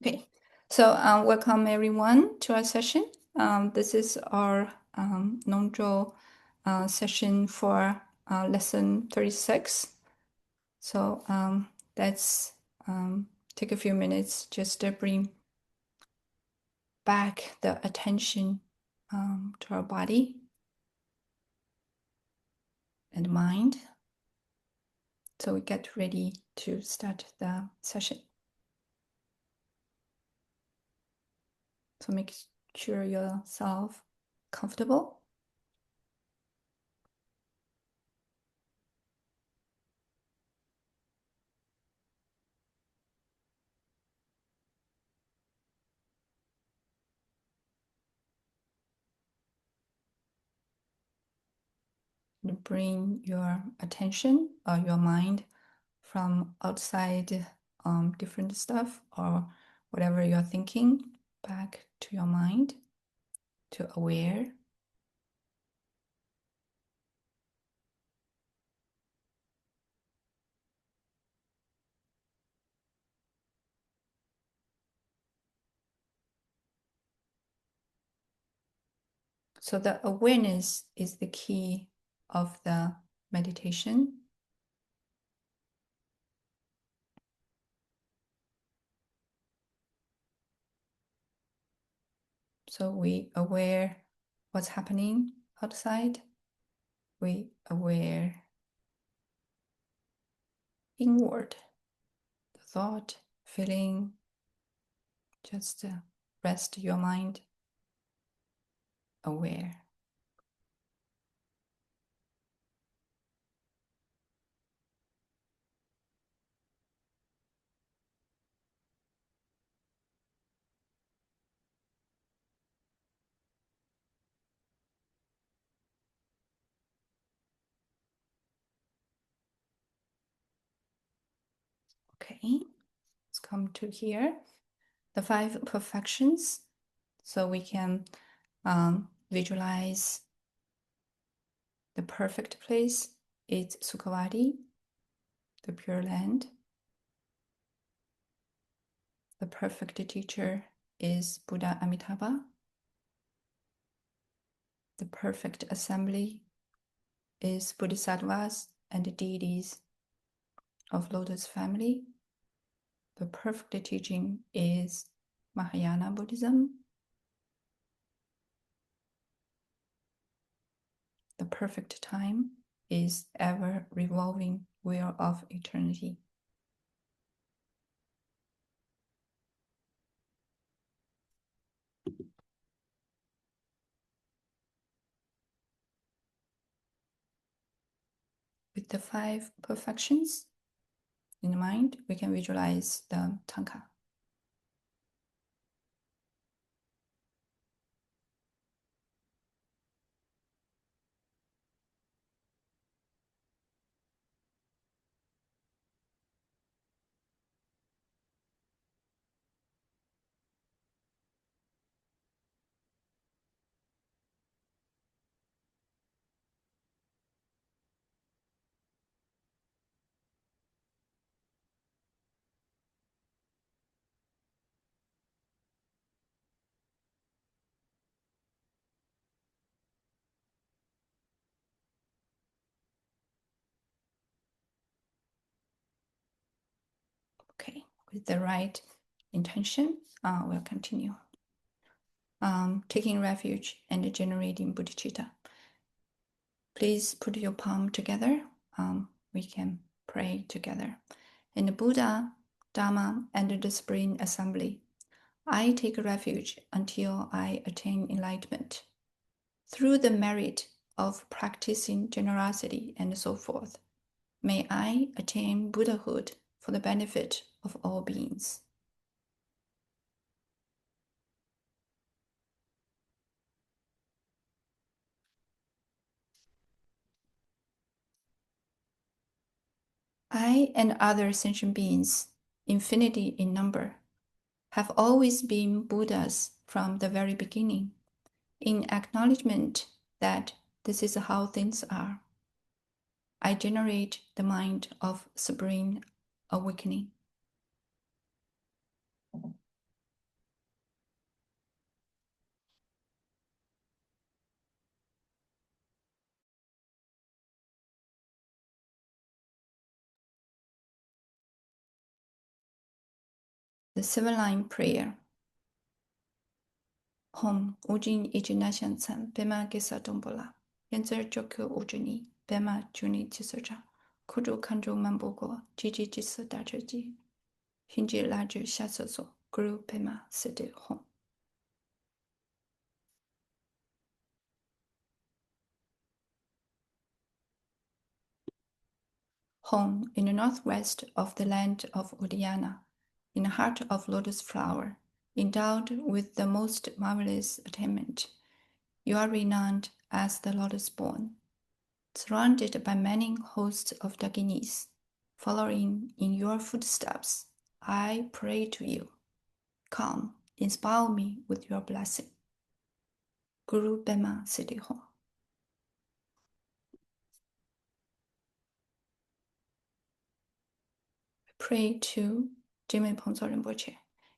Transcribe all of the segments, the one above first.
Okay, so welcome everyone to our session. This is our Ngöndro session for lesson 36. So let's take a few minutes just to bring back the attention to our body and mind. So we get ready to start the session. So make sure yourself comfortable. And bring your attention or your mind from outside different stuff or whatever you're thinking back to your mind, to aware. So the awareness is the key of the meditation. So we aware what's happening outside. We aware inward, the thought, feeling. Just rest your mind aware. Okay, let's come to here. The 5 perfections. So we can visualize the perfect place is Sukhavati, the Pure Land. The perfect teacher is Buddha Amitabha. The perfect assembly is Bodhisattvas and deities of Lotus family. The perfect teaching is Mahayana Buddhism. The perfect time is ever revolving wheel of eternity. With the 5 perfections in mind, we can visualize the tanka. Okay, with the right intention, we'll continue. Taking refuge and generating bodhicitta. Please put your palm together. We can pray together. In the Buddha, Dharma, and the Spring Assembly, I take refuge until I attain enlightenment. Through the merit of practicing generosity and so forth, may I attain Buddhahood for the benefit of all beings. I and other sentient beings, infinity in number, have always been Buddhas from the very beginning, in acknowledgement that this is how things are. I generate the mind of supreme awakening. The 7-line prayer. Hom ujin ijinashansan bema gesa dombola. Yenzer joku ujini bema juni tisoja. Kudu kanjo mambogo jiji jisa dajoji. Hinji laju shasoso guru bema sede hom. Home in the northwest of the land of Uddiyana, in the heart of lotus flower, endowed with the most marvelous attainment. You are renowned as the lotus born, surrounded by many hosts of Dakinis, following in your footsteps. I pray to you. Come, inspire me with your blessing. Guru Bema Siddhi Home. Pray to Jigme Pongso Rinpoche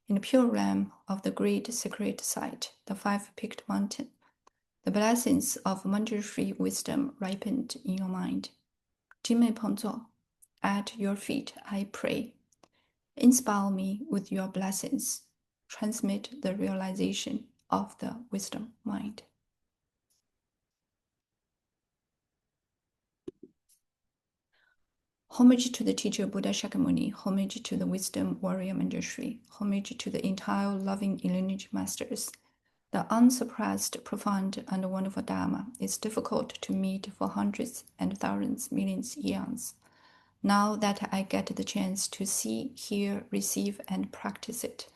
in the pure realm of the great sacred site, the five-peaked mountain. The blessings of wonder-free wisdom ripened in your mind. Jigme Pongso, at your feet I pray. Inspire me with your blessings. Transmit the realization of the wisdom mind. Homage to the teacher Buddha Shakyamuni, homage to the wisdom warrior Manjushri, homage to the entire loving lineage masters. The unsuppressed, profound, and wonderful Dharma is difficult to meet for hundreds and thousands, millions eons. Now that I get the chance to see, hear, receive, and practice it,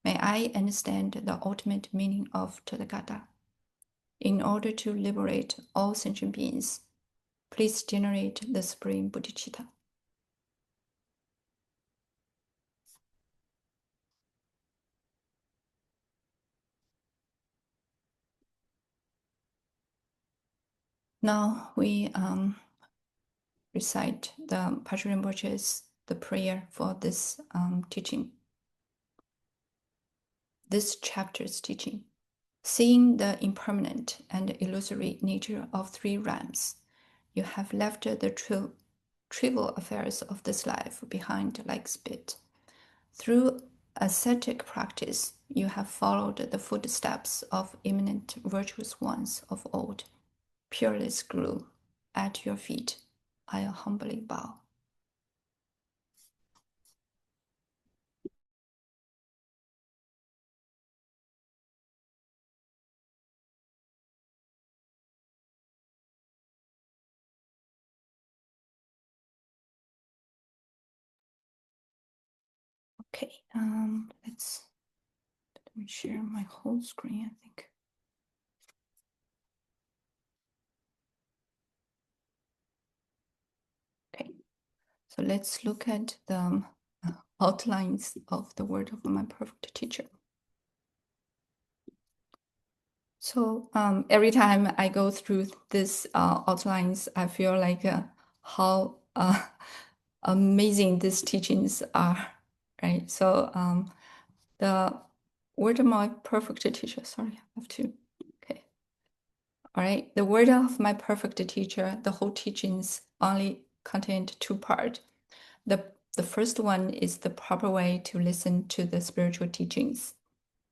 may I understand the ultimate meaning of Tathagata. In order to liberate all sentient beings, please generate the supreme bodhicitta. Now we recite the Patrul Rinpoche's the prayer for this teaching, this chapter's teaching. Seeing the impermanent and illusory nature of three realms, you have left the trivial affairs of this life behind like spit. Through ascetic practice, you have followed the footsteps of eminent virtuous ones of old. Peerless Guru, at your feet, I humbly bow. Okay, let me share my whole screen, I think. Okay, so let's look at the outlines of the word of my perfect teacher. So every time I go through this outlines, I feel like how amazing these teachings are, right? So the word of my perfect teacher, sorry, I have to, okay. All right, the word of my perfect teacher, the whole teachings only contained two parts. The first one is the proper way to listen to the spiritual teachings.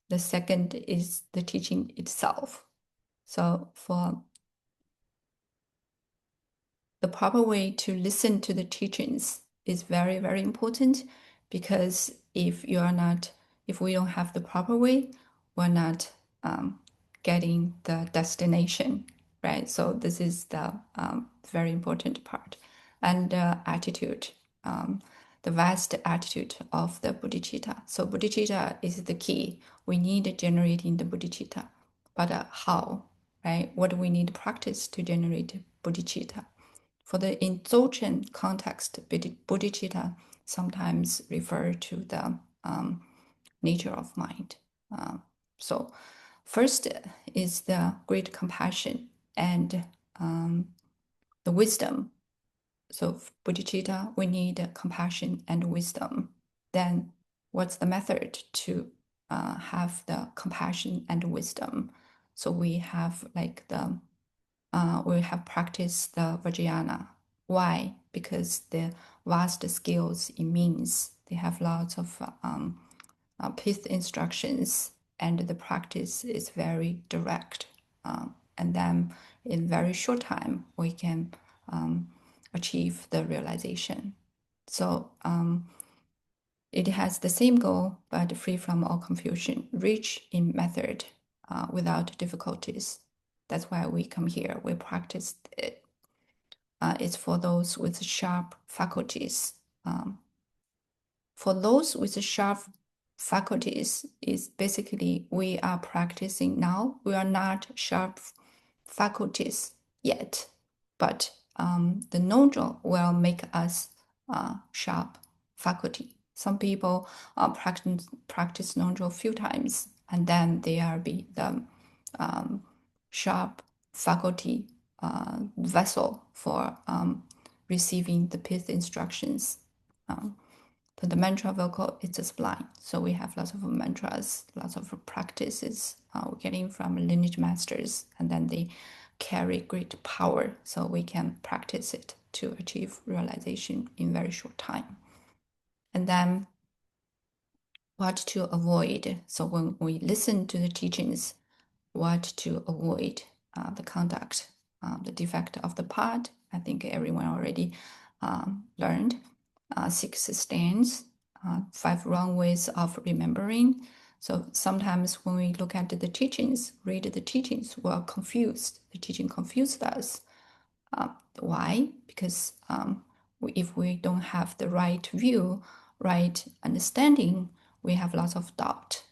The second is the teaching itself. So for the proper way to listen to the teachings is very, very important, because if we don't have the proper way, we're not getting the destination, right? So this is the very important part. And attitude, the vast attitude of the bodhicitta. So bodhicitta is the key. We need generating the bodhicitta, but how, right? What do we need to practice to generate bodhicitta? For the in Dzogchen context, bodhicitta sometimes refer to the nature of mind. So first is the great compassion and the wisdom. So bodhicitta, we need compassion and wisdom. Then what's the method to have the compassion and wisdom? So we have like we have practiced the Vajrayana. Why? Because the vast skills it means they have lots of pith instructions, and the practice is very direct. And then in very short time, we can achieve the realization. So it has the same goal, but free from all confusion, rich in method, without difficulties. That's why we come here. We practice it. It's for those with sharp faculties. For those with sharp faculties, is basically we are practicing now. We are not sharp faculties yet, but the Ngöndro will make us sharp faculty. Some people practice Ngöndro a few times, and then they are be the sharp faculty vessel for receiving the pith instructions. But the mantra vocal is just blind. So we have lots of mantras, lots of practices we're getting from lineage masters, and then they carry great power. So we can practice it to achieve realization in very short time. And then what to avoid. So when we listen to the teachings, what to avoid, the conduct, the defect of the part. I think everyone already learned. 6 stands, 5 wrong ways of remembering. So sometimes when we look at the teachings, read the teachings, we're confused. The teaching confused us. Why? Because if we don't have the right view, right understanding, we have lots of doubt.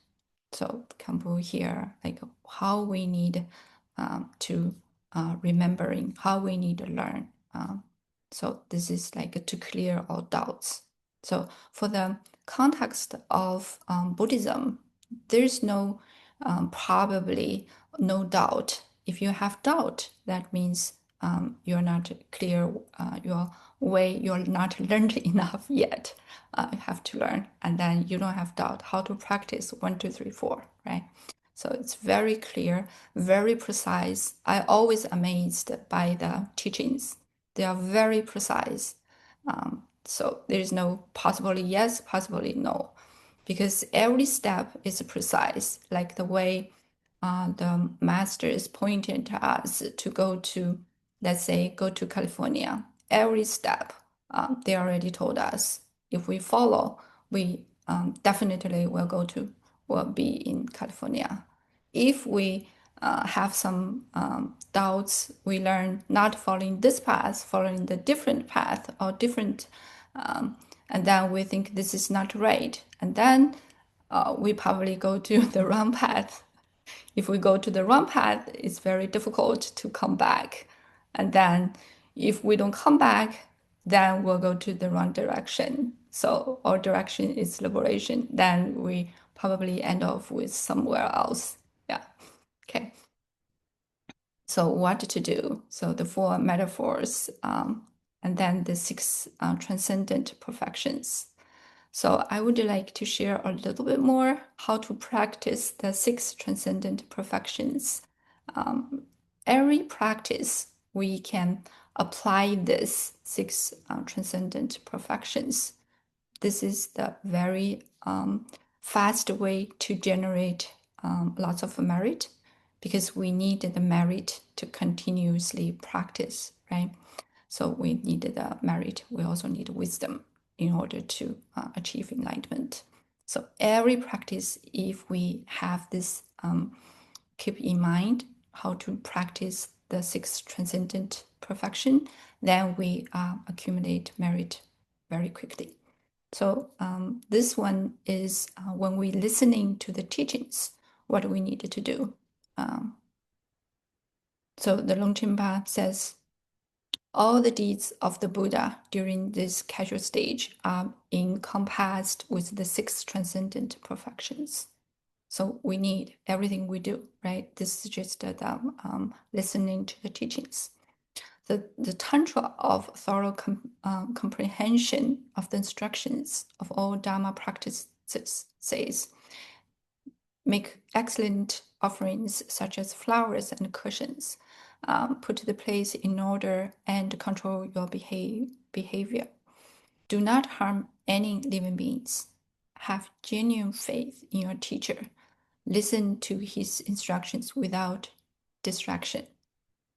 So Kampu here, like how we need to remembering, how we need to learn. So this is like to clear all doubts. So for the context of Buddhism, there's no probably no doubt. If you have doubt, that means you're not clear your way, you're not learned enough yet. You have to learn, and then you don't have doubt how to practice 1, 2, 3, 4, right? So it's very clear, very precise. I always amazed by the teachings. They are very precise. So there's no possibly yes, possibly no, because every step is precise, like the way the masters pointed to us to go to, let's say, go to California. Every step, they already told us. If we follow, we definitely will be in California. If we have some doubts, we learn not following this path, following the different path or different, and then we think this is not right, and then we probably go to the wrong path. If we go to the wrong path, it's very difficult to come back. And then if we don't come back, then we'll go to the wrong direction. So our direction is liberation. Then we probably end up with somewhere else. Yeah. Okay. So what to do? So the 4 metaphors, and then the 6 transcendent perfections. So I would like to share a little bit more how to practice the 6 transcendent perfections. Every practice, we can apply this 6 transcendent perfections. This is the very fast way to generate lots of merit, because we need the merit to continuously practice, right? So we need the merit. We also need wisdom in order to achieve enlightenment. So every practice, if we have this, keep in mind how to practice the 6 transcendent perfection, then we accumulate merit very quickly. So this one is when we listening to the teachings, what we need to do. So the Longchenpa says, all the deeds of the Buddha during this casual stage are encompassed with the 6 transcendent perfections. So we need everything we do, right? This is just listening to the teachings. The Tantra of thorough comprehension of the instructions of all Dharma practices says, make excellent offerings such as flowers and cushions. Put the place in order and control your behavior. Do not harm any living beings. have genuine faith in your teacher. Listen to his instructions without distraction,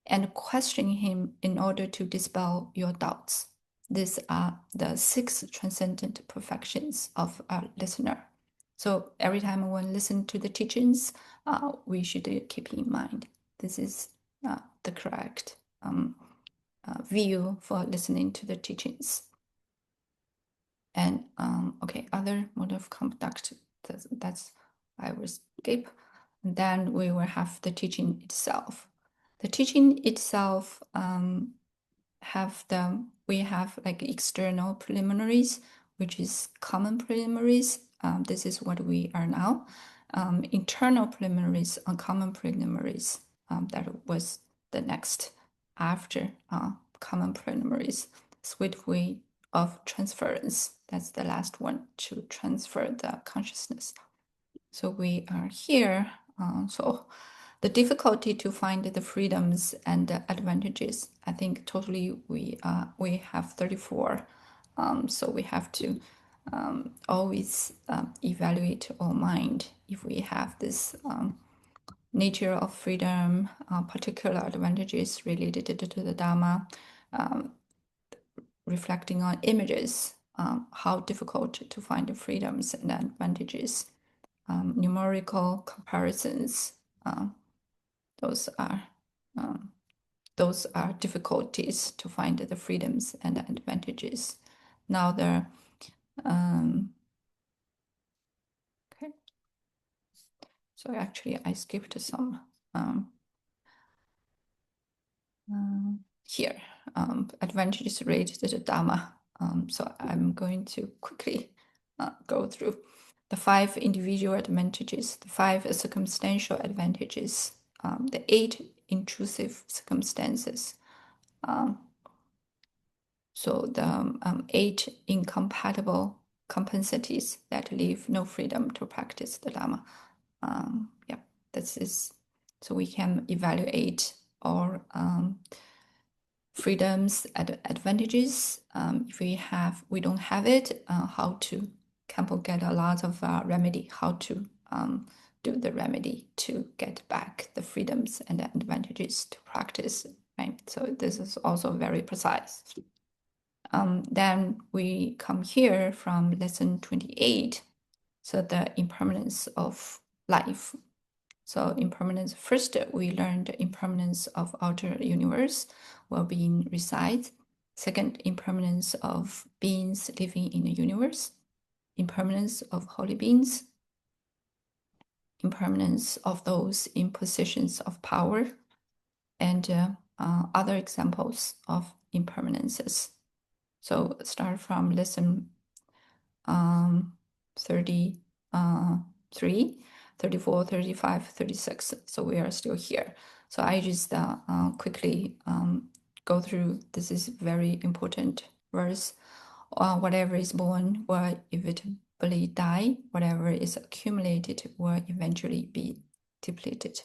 and question him in order to dispel your doubts. These are the 6 transcendent perfections of a listener. So every time we listen to the teachings, we should keep in mind this is the correct view for listening to the teachings. And okay, other mode of conduct, that's I will skip. And then we will have the teaching itself. The teaching itself we have like external preliminaries, which is common preliminaries. This is what we are now. Internal preliminaries and common preliminaries. That was the next after common preliminaries. Sweet way of transference. That's the last one, to transfer the consciousness. So we are here. So the difficulty to find the freedoms and the advantages, I think totally we have 34. So we have to always evaluate our mind if we have this nature of freedom, particular advantages related to the Dharma, reflecting on images, how difficult to find the freedoms and advantages, numerical comparisons, those are difficulties to find the freedoms and the advantages. Now okay. So actually I skipped some here, advantages related to the Dharma. So I'm going to quickly go through the 5 individual advantages, the 5 circumstantial advantages, the 8 intrusive circumstances. So the 8 incompatible compensaties that leave no freedom to practice the Dharma. Yeah, this is so we can evaluate our freedoms and advantages. If we don't have it, how to get a lot of remedy, how to do the remedy to get back the freedoms and the advantages to practice, right? So this is also very precise. Then we come here from lesson 28. So the impermanence of life. So impermanence, first we learned impermanence of outer universe, where being resides. Second, impermanence of beings living in the universe. Impermanence of holy beings. Impermanence of those in positions of power. And other examples of impermanences. So start from lesson 33, 34, 35, 36. So we are still here. So I just quickly go through. This is very important verse. Whatever is born will inevitably die. Whatever is accumulated will eventually be depleted.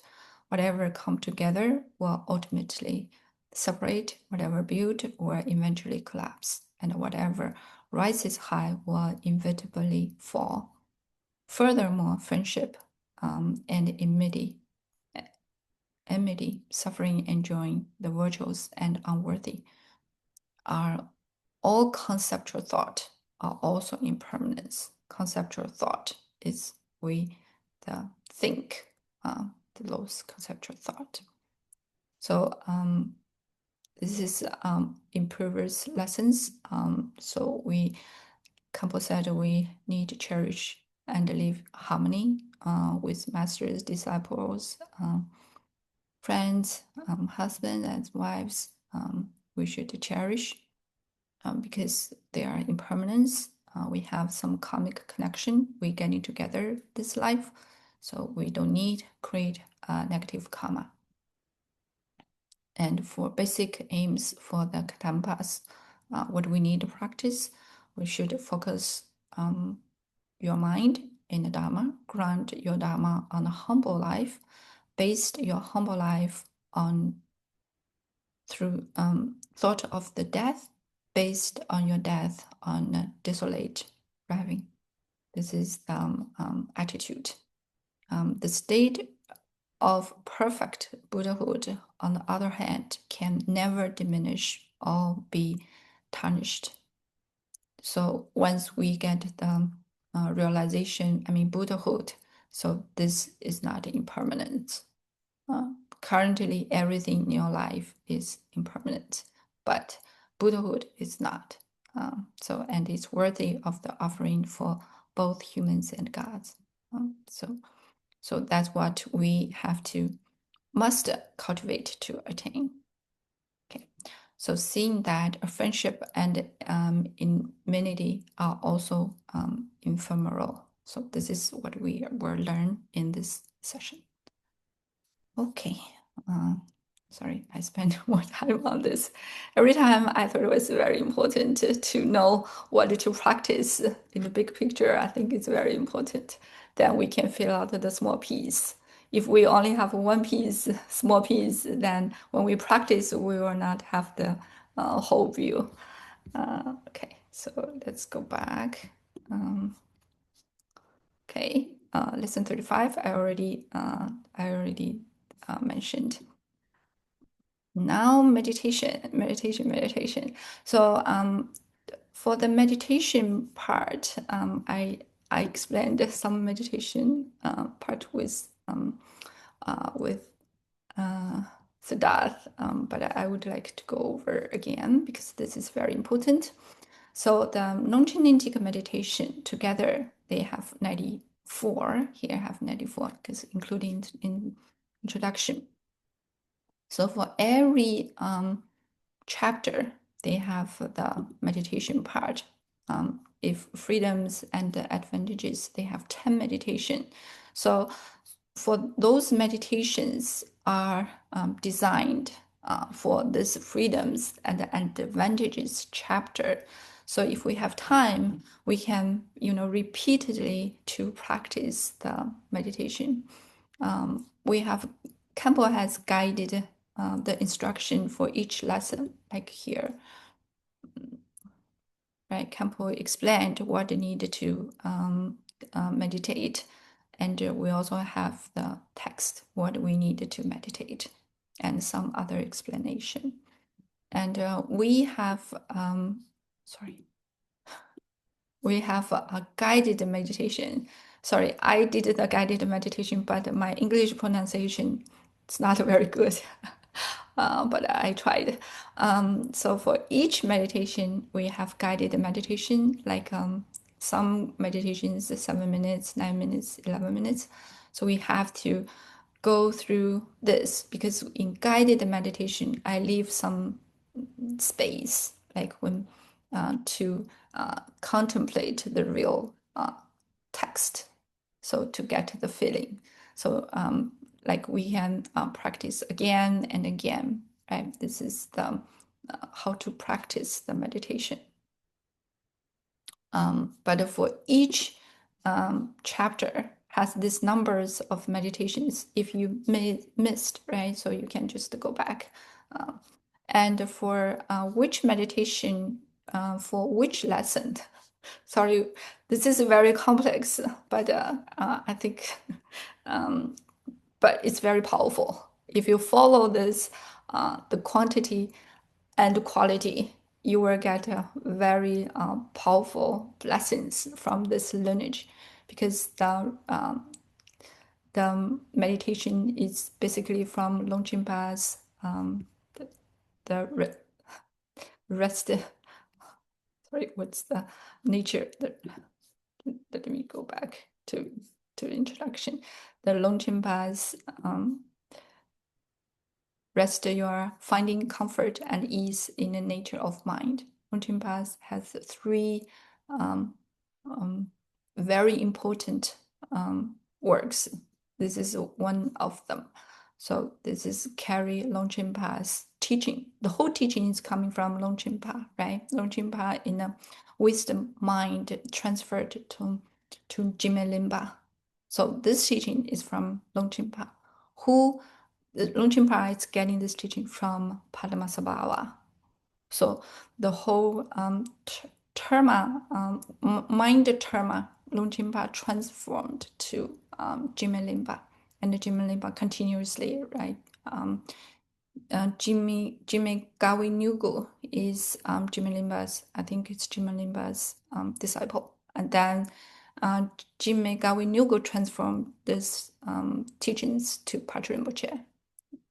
Whatever come together will ultimately separate. Whatever built will eventually collapse. And whatever rises high will inevitably fall. Furthermore, friendship and enmity, suffering, enjoying, the virtuous and unworthy are all conceptual thought, are also impermanence. Conceptual thought is we think, those conceptual thought. So this is in previous lessons. So Kampo said we need to cherish and live harmony with masters, disciples, friends, husbands and wives. We should cherish because they are impermanence. We have some karmic connection. We're getting together this life, so we don't need create negative karma. And for basic aims for the Katampas, what we need to practice, we should focus your mind in the Dharma, ground your Dharma on a humble life, based your humble life on through thought of the death, based on your death on desolate driving. This is attitude. The state of perfect Buddhahood, on the other hand, can never diminish or be tarnished. So once we get the realization, Buddhahood, so this is not impermanent. Currently, everything in your life is impermanent, but Buddhahood is not. And it's worthy of the offering for both humans and gods. So that's what we must cultivate to attain. Okay, so seeing that a friendship and immunity are also ephemeral. So this is what we will learn in this session. Okay. Sorry, I spent more time on this. Every time I thought it was very important to know what to practice in the big picture. I think it's very important. Then we can fill out the small piece. If we only have one piece, small piece, then when we practice, we will not have the whole view. Okay, so let's go back. Okay, lesson 35. I already mentioned. Now meditation. So for the meditation part, I explained some meditation part with Siddharth, but I would like to go over again because this is very important. So the non-genetic meditation together, they have 94. Here I have 94 because including in introduction. So for every chapter, they have the meditation part. If freedoms and the advantages, they have 10 meditation. So for those meditations are designed for this freedoms and the advantages chapter. So if we have time, we can, repeatedly to practice the meditation. Campbell has guided the instruction for each lesson, like here. Right, Campbell explained what they need to meditate, and we also have the text, what we need to meditate, and some other explanation. And we have, we have a guided meditation. Sorry, I did the guided meditation, but my English pronunciation is not very good. But I tried. So for each meditation, we have guided meditation, like some meditations 7 minutes, 9 minutes, 11 minutes. So we have to go through this because in guided meditation, I leave some space, like when to contemplate the real text, so to get the feeling. So like we can practice again and again, right? This is the how to practice the meditation. But for each chapter has these numbers of meditations. If you missed, right? So you can just go back. And for which meditation, for which lesson, sorry, this is very complex, but I think, but it's very powerful. If you follow this, the quantity and quality, you will get very powerful lessons from this lineage, because the meditation is basically from Longchenpa's the rest. Sorry, what's the nature? Let me go back to introduction. The Longchenpa's rest your finding comfort and ease in the nature of mind. Longchenpa has three very important works. This is one of them. So this is carry Longchenpa's teaching. The whole teaching is coming from Longchenpa, right? Longchenpa in a wisdom mind transferred to Jime Limba. So this teaching is from Longchenpa, who Longchenpa is getting this teaching from Padmasambhava. So the whole mind terma Longchenpa transformed to Jime Limpa, and the Jime Limpa continuously, right? Jimmy Gawi Nugu is Jime Limba's, I think it's Jime Limba's disciple. And then Jime Gawi Nugu transformed this teachings to Patrul Rinpoche.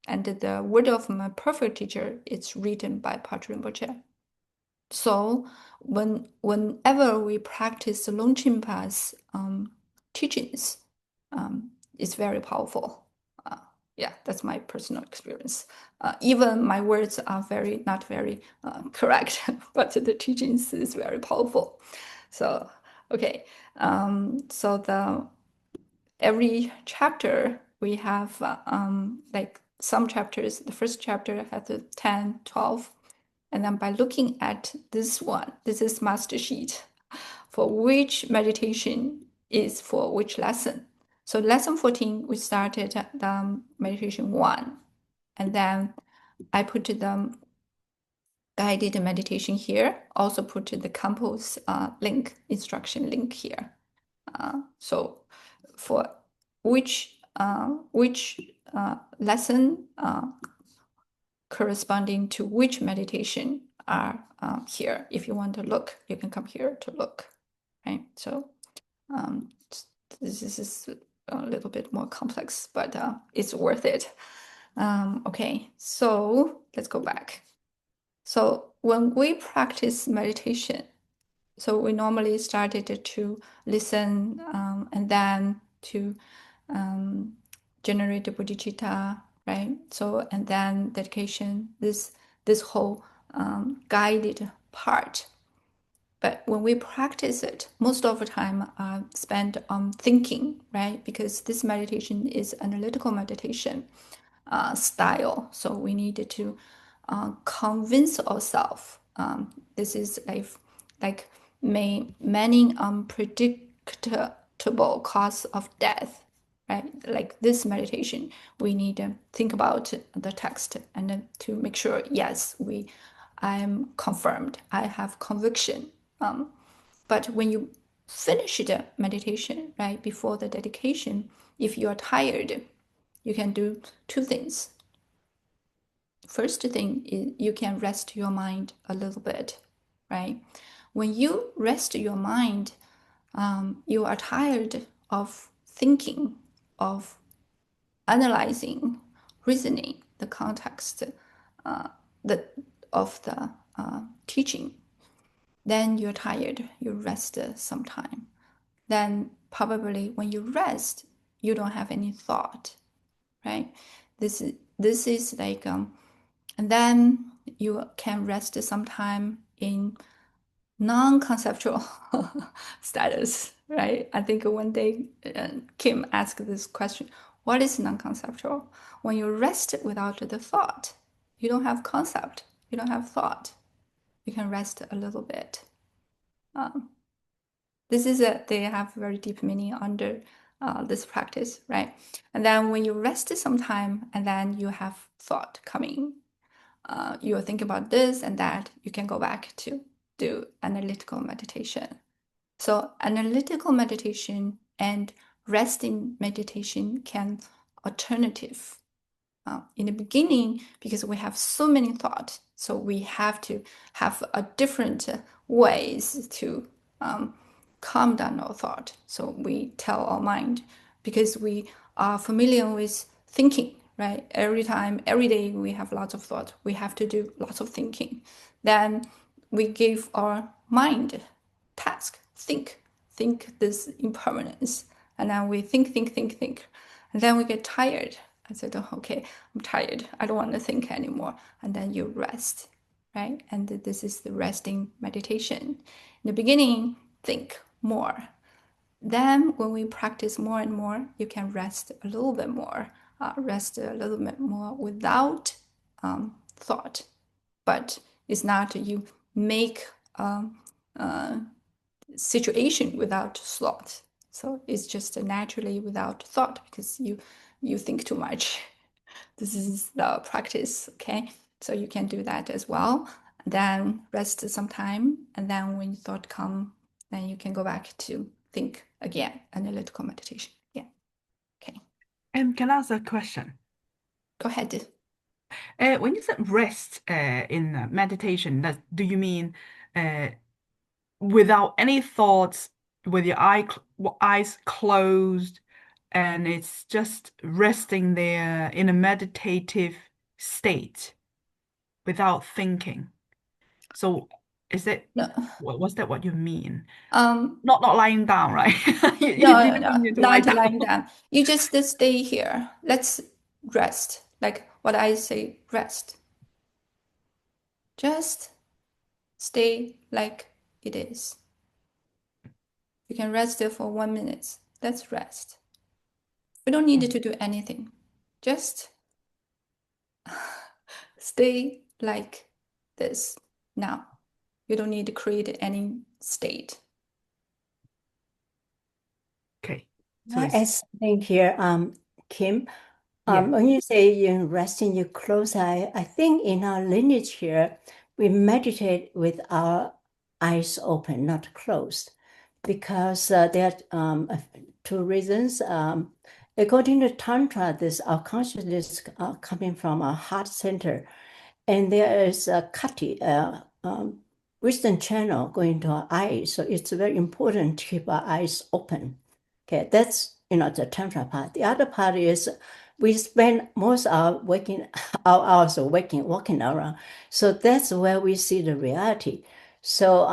And the word of my perfect teacher is written by Patrul Rinpoche. So whenever we practice Longchenpa's teachings, it's very powerful. Yeah, that's my personal experience. Even my words are not very correct, but the teachings is very powerful. So okay, so every chapter we have like some chapters. The first chapter has 10, 12. And then by looking at this one, this is master sheet for which meditation is for which lesson. So lesson 14, we started the meditation 1. And then I put the guided meditation here, also put the compose link, instruction link here. So for which lesson corresponding to which meditation are here. If you want to look, you can come here to look, right? So this is a little bit more complex, but it's worth it. Okay, so let's go back. So when we practice meditation, so we normally started to listen and then to generate the bodhicitta, right? So and then dedication, this whole guided part. But when we practice it, most of the time spent on thinking, right? Because this meditation is analytical meditation style. So we need to convince ourselves. This is like many unpredictable cause of death, right? Like this meditation, we need to think about the text and then to make sure, yes, I am confirmed, I have conviction. But when you finish the meditation, right, before the dedication, if you are tired, you can do two things. First thing is you can rest your mind a little bit, right? When you rest your mind, you are tired of thinking, of analyzing, reasoning the context of the teaching. Then you're tired, you rest some time. Then probably when you rest, you don't have any thought, right? This is like and then you can rest some time in non-conceptual status, right? I think one day Kim asked this question, what is non-conceptual? When you rest without the thought, you don't have concept, you don't have thought. You can rest a little bit. They have very deep meaning under this practice, right? And then when you rest some time and then you have thought coming, you think about this and that, you can go back to do analytical meditation. So analytical meditation and resting meditation can alternative. In the beginning, because we have so many thoughts, so we have to have a different ways to calm down our thought. So we tell our mind, because we are familiar with thinking, right? Every time, every day we have lots of thought. We have to do lots of thinking. Then we give our mind task, think this impermanence. And then we think. And then we get tired. I said, oh, okay, I'm tired. I don't want to think anymore. And then you rest, right? And this is the resting meditation. In the beginning, think more. Then when we practice more and more, you can rest a little bit more, without thought. But it's not you make situation without thought. So it's just naturally without thought because you think too much. This is the practice, okay? So you can do that as well. Then rest some time, and then when thought come, then you can go back to think again, analytical meditation. Yeah. Okay. Can I ask a question? Go ahead. When you said rest in meditation, do you mean uh, without any thoughts, with your eyes closed, and it's just resting there in a meditative state without thinking? So is it, No, was that what you mean? um, Not lying down, right? You no, don't no, want me to lie not down. lying down. You just stay here. Let's rest. Like what I say, rest. Just stay like it is. You can rest there for 1 minute. Let's rest. We don't need to do anything. Just stay like this now. You don't need to create any state. Okay. So I add it's, something here, Kim. yeah, When you say you resting your closed eye, I think in our lineage here, we meditate with our eyes open, not closed, because there are two reasons. According to Tantra, this our consciousness coming from our heart center, and there is a kati, wisdom channel going to our eyes. So it's very important to keep our eyes open. Okay, that's the tantra part. The other part is we spend most of our waking our hours of waking walking around. So that's where we see the reality. So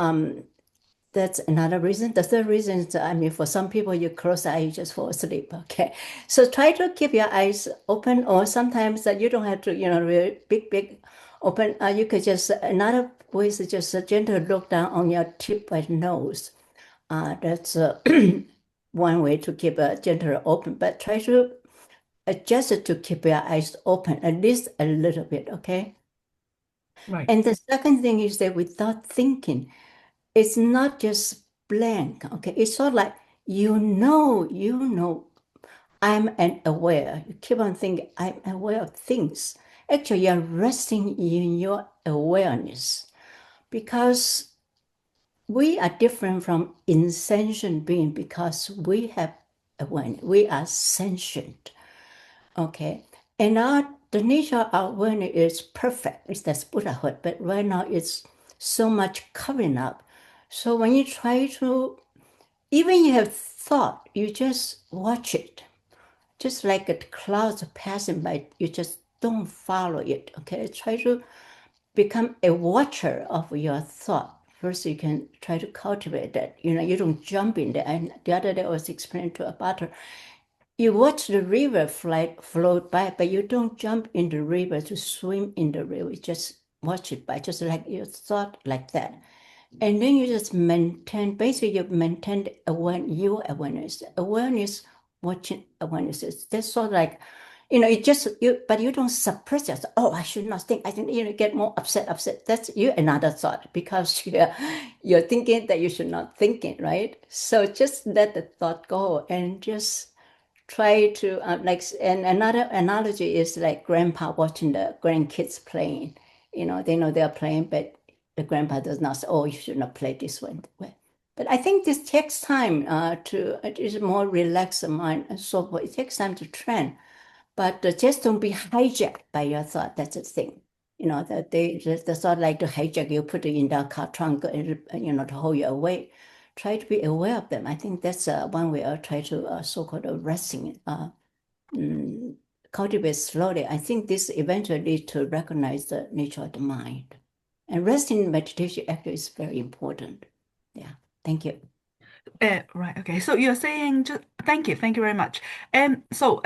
that's another reason. The third reason is, I mean, for some people, you close the eye, you just fall asleep. Okay, so try to keep your eyes open, or sometimes that you don't have to, really big open. You could just another way is just a gentle look down on your tip by the nose. That's one way to keep a gentle open, but try to adjust it to keep your eyes open at least a little bit. Okay. right. And the second thing is that without thinking, it's not just blank. Okay, it's sort of like I'm an aware. You keep on thinking, I'm aware of things. Actually, you're resting in your awareness because we are different from insentient being because we have awareness. We are sentient. Okay. And the nature of our awareness is perfect. It's that's Buddhahood. But right now it's so much covering up. So when you try to, even you have thought, you just watch it. Just like a cloud passing by, you just don't follow it. Okay. Try to become a watcher of your thought. First, you can try to cultivate that. You don't jump in there. And the other day I was explaining to a butter, you watch the river float by, but you don't jump in the river to swim in the river. You just watch it by, just like your thought like that. And then you just basically you maintain your awareness. Awareness, watching awarenesses. That's sort of like, but you don't suppress it. Oh, I should not think. I think get more upset. That's you another thought because you're thinking that you should not think it, right? So just let the thought go and just try to and another analogy is like grandpa watching the grandkids playing. They know they're playing, but the grandpa does not say, "Oh, you should not play this one." But I think this takes time to it is more relaxed mind and so forth. It takes time to train, but just don't be hijacked by your thought. That's the thing. That the thought like to hijack you, put it in the car trunk, to hold you away. Try to be aware of them. I think that's one way I'll try to so-called resting, cultivate slowly. I think this eventually leads to recognize the nature of the mind. And resting meditation actually is very important. Yeah. Thank you. Right. Okay. So you're saying just thank you very much. So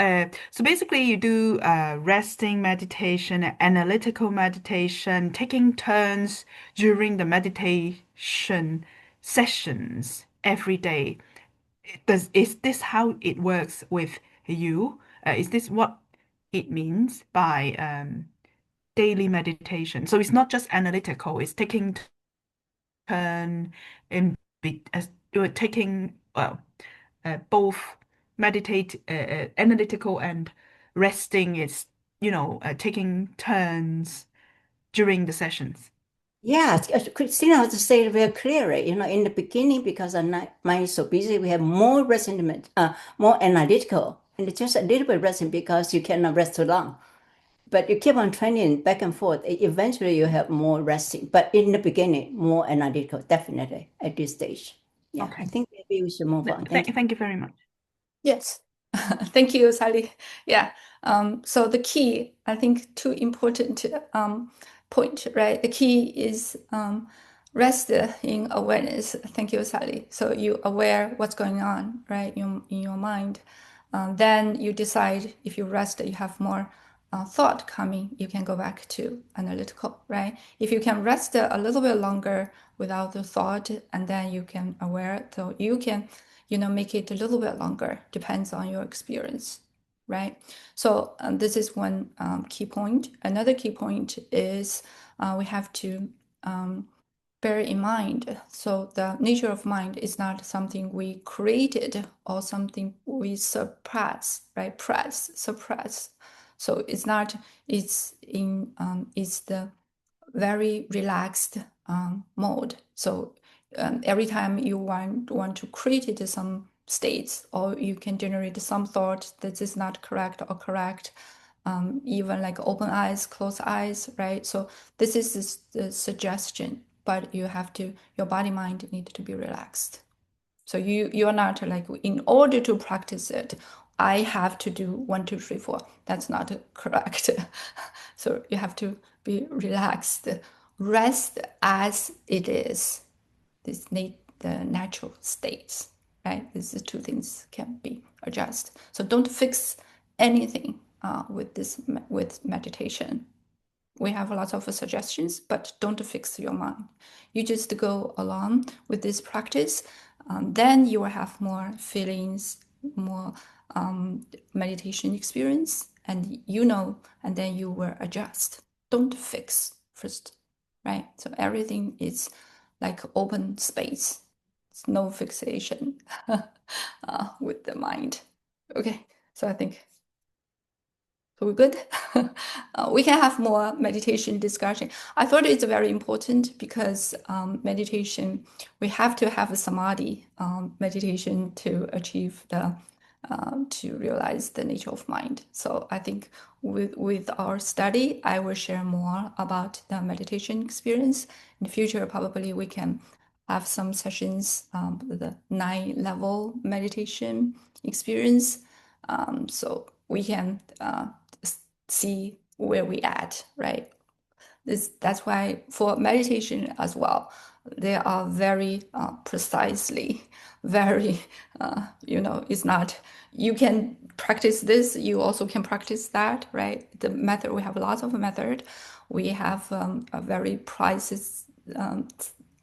basically, you do resting meditation, analytical meditation, taking turns during the meditation sessions every day. Is this how it works with you? Is this what it means by daily meditation? So it's not just analytical; it's taking turn in as you're taking both meditate analytical and resting is taking turns during the sessions. Yeah, Christina has to say it very clearly. In the beginning, because our mind is so busy, we have more resentment, more analytical, and it's just a little bit resting because you cannot rest too long. But you keep on training back and forth. Eventually, you have more resting. But in the beginning, more analytical, definitely at this stage. Yeah, I Okay. think maybe we should move on. Thank you. Thank you very much. Yes. Thank you, Sally. Yeah. So the key, I think, two important point, right? The key is rest in awareness. Thank you, Sally. So you aware what's going on, right, in your mind. Then you decide if you rest, you have more thought coming, you can go back to analytical, right? If you can rest a little bit longer without the thought, and then you can aware, so you can, make it a little bit longer, depends on your experience, right? So this is one key point. Another key point is we have to bear in mind, so the nature of mind is not something we created or something we suppress, right? Suppress. So it's not, it's the very relaxed mode. So every time you want to create some states, or you can generate some thought that is not correct or correct, even like open eyes, close eyes, right? So this is the suggestion, but you have to, your body mind need to be relaxed. So you're not like, in order to practice it, I have to do 1, 2, 3, 4. That's not correct. So you have to be relaxed, rest as it is, the natural states, right? These two things can be adjusted. So don't fix anything with meditation. We have lots of suggestions, but don't fix your mind. You just go along with this practice. Then you will have more feelings, more meditation experience, and and then you will adjust. Don't fix first, right? So everything is like open space. It's no fixation with the mind. Okay, so I think, so we're good. We can have more meditation discussion. I thought it's very important because meditation, we have to have a samadhi meditation to achieve to realize the nature of mind. So I think with our study, I will share more about the meditation experience. In the future, probably we can have some sessions, the 9-level meditation experience. So we can see where we at, right? That's why for meditation as well, they are very precisely, very, it's not, you can practice this, you also can practice that, right? The method, we have lots of method. We have a very precise,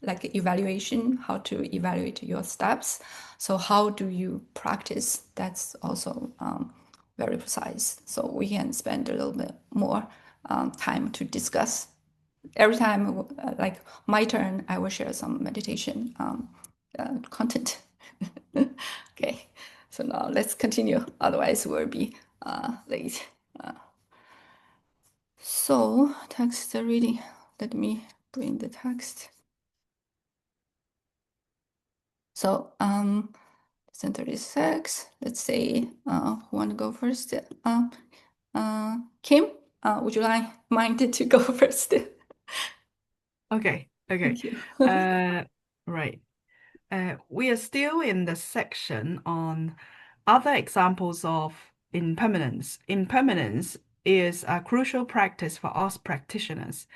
like evaluation, how to evaluate your steps. So how do you practice? That's also very precise. So we can spend a little bit more time to discuss. Every time, like my turn, I will share some meditation content. Okay, so now let's continue. Otherwise, we'll be late. So text reading. Let me bring the text. So 36. Let's say who want to go first? Kim, would you mind to go first? Okay. Thank you. Right. We are still in the section on other examples of impermanence. Impermanence is a crucial practice for us practitioners.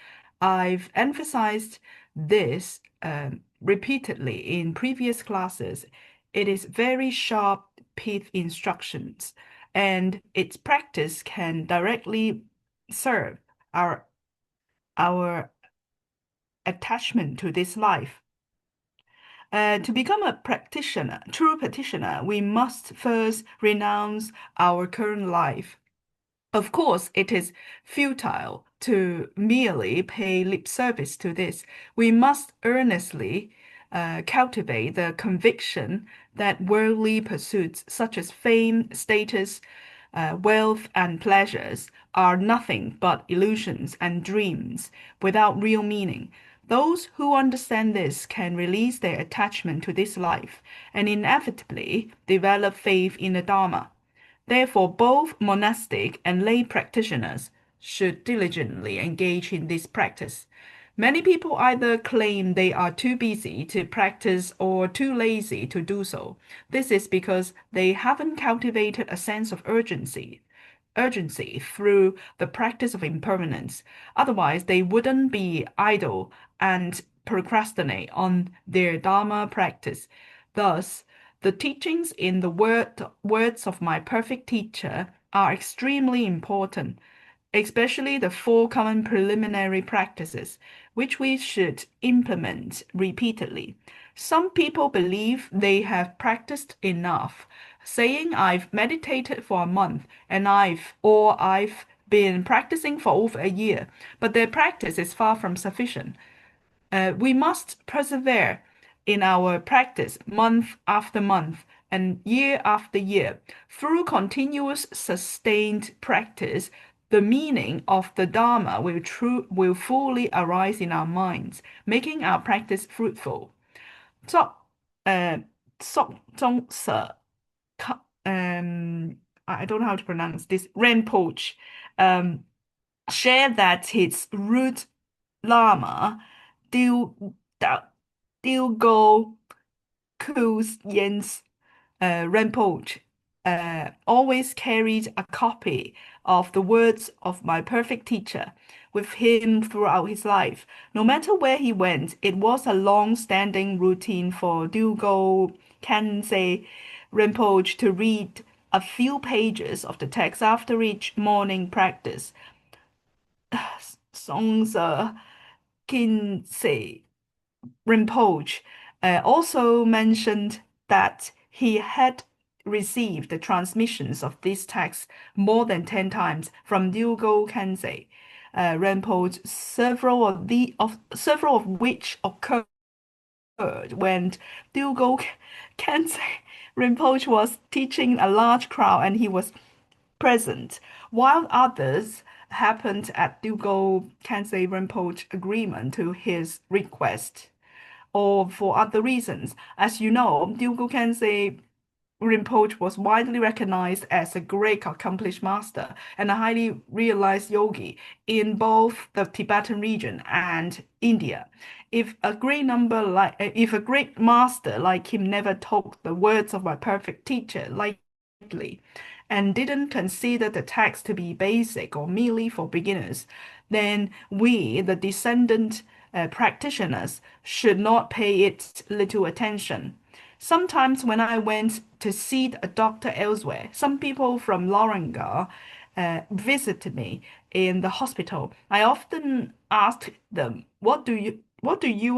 I've emphasized this repeatedly in previous classes. It is very sharp pith instructions, and its practice can directly serve our attachment to this life. To become a practitioner, true practitioner, we must first renounce our current life. Of course, it is futile to merely pay lip service to this. We must earnestly cultivate the conviction that worldly pursuits such as fame, status, wealth, and pleasures are nothing but illusions and dreams without real meaning. Those who understand this can release their attachment to this life and inevitably develop faith in the Dharma. Therefore, both monastic and lay practitioners should diligently engage in this practice. Many people either claim they are too busy to practice or too lazy to do so. This is because they haven't cultivated a sense of urgency through the practice of impermanence. Otherwise, they wouldn't be idle and procrastinate on their Dharma practice. Thus, the teachings in the words of my perfect teacher are extremely important, especially the four common preliminary practices, which we should implement repeatedly. Some people believe they have practiced enough, saying I've meditated for a month and I've been practicing for over a year, but their practice is far from sufficient. We must persevere in our practice month after month and year after year. Through continuous sustained practice, the meaning of the Dharma will fully arise in our minds, making our practice fruitful. So, Sok I don't know how to pronounce this, Rinpoche, um, shared that his root Lama, Dilgo Jens Rinpoche, always carried a copy of the words of my perfect teacher with him throughout his life. No matter where he went, it was a long-standing routine for Dilgo Khyentse Rinpoche to read a few pages of the text after each morning practice. Songsa Khyentse Rinpoche also mentioned that he had received the transmissions of these texts more than 10 times from Dilgo Khyentse Rinpoche, several of which occurred when Dilgo Khyentse Rinpoche was teaching a large crowd and he was present, while others happened at Dilgo Khyentse Rinpoche agreement to his request or for other reasons. As you know, Dilgo Khyentse Rinpoche was widely recognized as a great accomplished master and a highly realized yogi in both the Tibetan region and India. If a great master like him never took the words of my perfect teacher lightly and didn't consider the text to be basic or merely for beginners, then we, the descendant practitioners, should not pay it little attention. Sometimes when I went to see a doctor elsewhere, some people from Loringa visited me in the hospital. I often asked them, what do you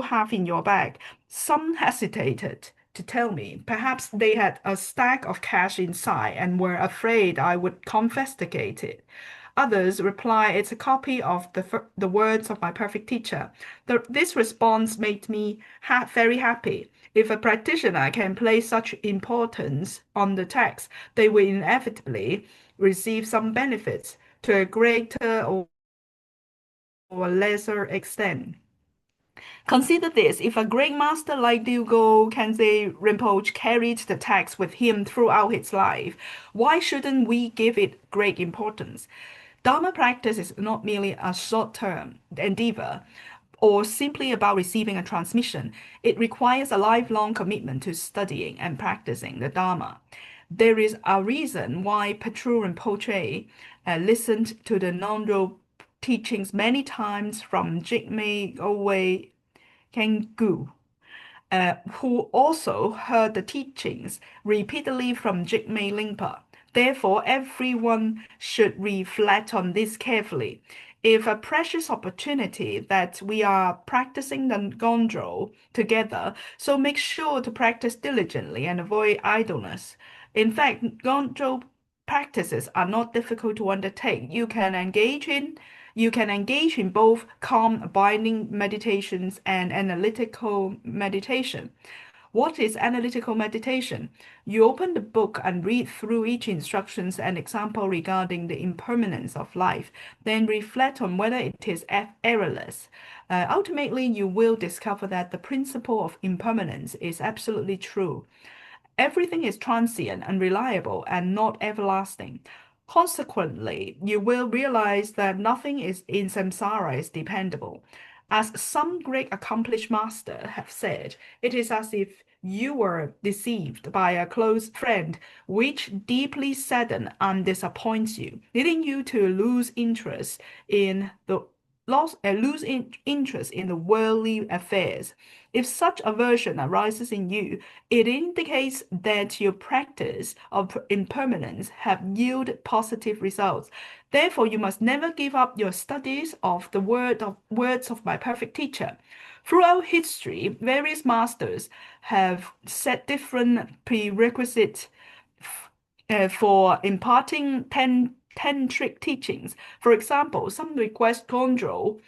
have in your bag? Some hesitated to tell me. Perhaps they had a stack of cash inside and were afraid I would confiscate it. Others reply it's a copy of the words of my perfect teacher. This response made me very happy. If a practitioner can place such importance on the text, they will inevitably receive some benefits to a greater or lesser extent. Consider this, if a great master like Dilgo Khyentse Rinpoche carried the text with him throughout his life, why shouldn't we give it great importance? Dharma practice is not merely a short-term endeavor or simply about receiving a transmission. It requires a lifelong commitment to studying and practicing the Dharma. There is a reason why Patru Rinpoche listened to the Ngöndro teachings many times from Jigme Owe Khengu, who also heard the teachings repeatedly from Jigme Lingpa. Therefore, everyone should reflect on this carefully. If a precious opportunity that we are practicing the Ngöndro together, so make sure to practice diligently and avoid idleness. In fact, Ngöndro practices are not difficult to undertake. You can engage in both calm abiding meditations and analytical meditation. What is analytical meditation? You open the book and read through each instructions and example regarding the impermanence of life, then reflect on whether it is errorless. Ultimately, you will discover that the principle of impermanence is absolutely true. Everything is transient, unreliable, and not everlasting. Consequently, you will realize that nothing is in samsara is dependable. As some great accomplished masters have said, it is as if you were deceived by a close friend, which deeply saddens and disappoints you, leading you to lose interest in the worldly affairs. If such aversion arises in you, it indicates that your practice of impermanence have yielded positive results. Therefore, you must never give up your studies of the words of my perfect teacher. Throughout history, various masters have set different prerequisites for imparting tantric teachings. For example, some request Ngöndro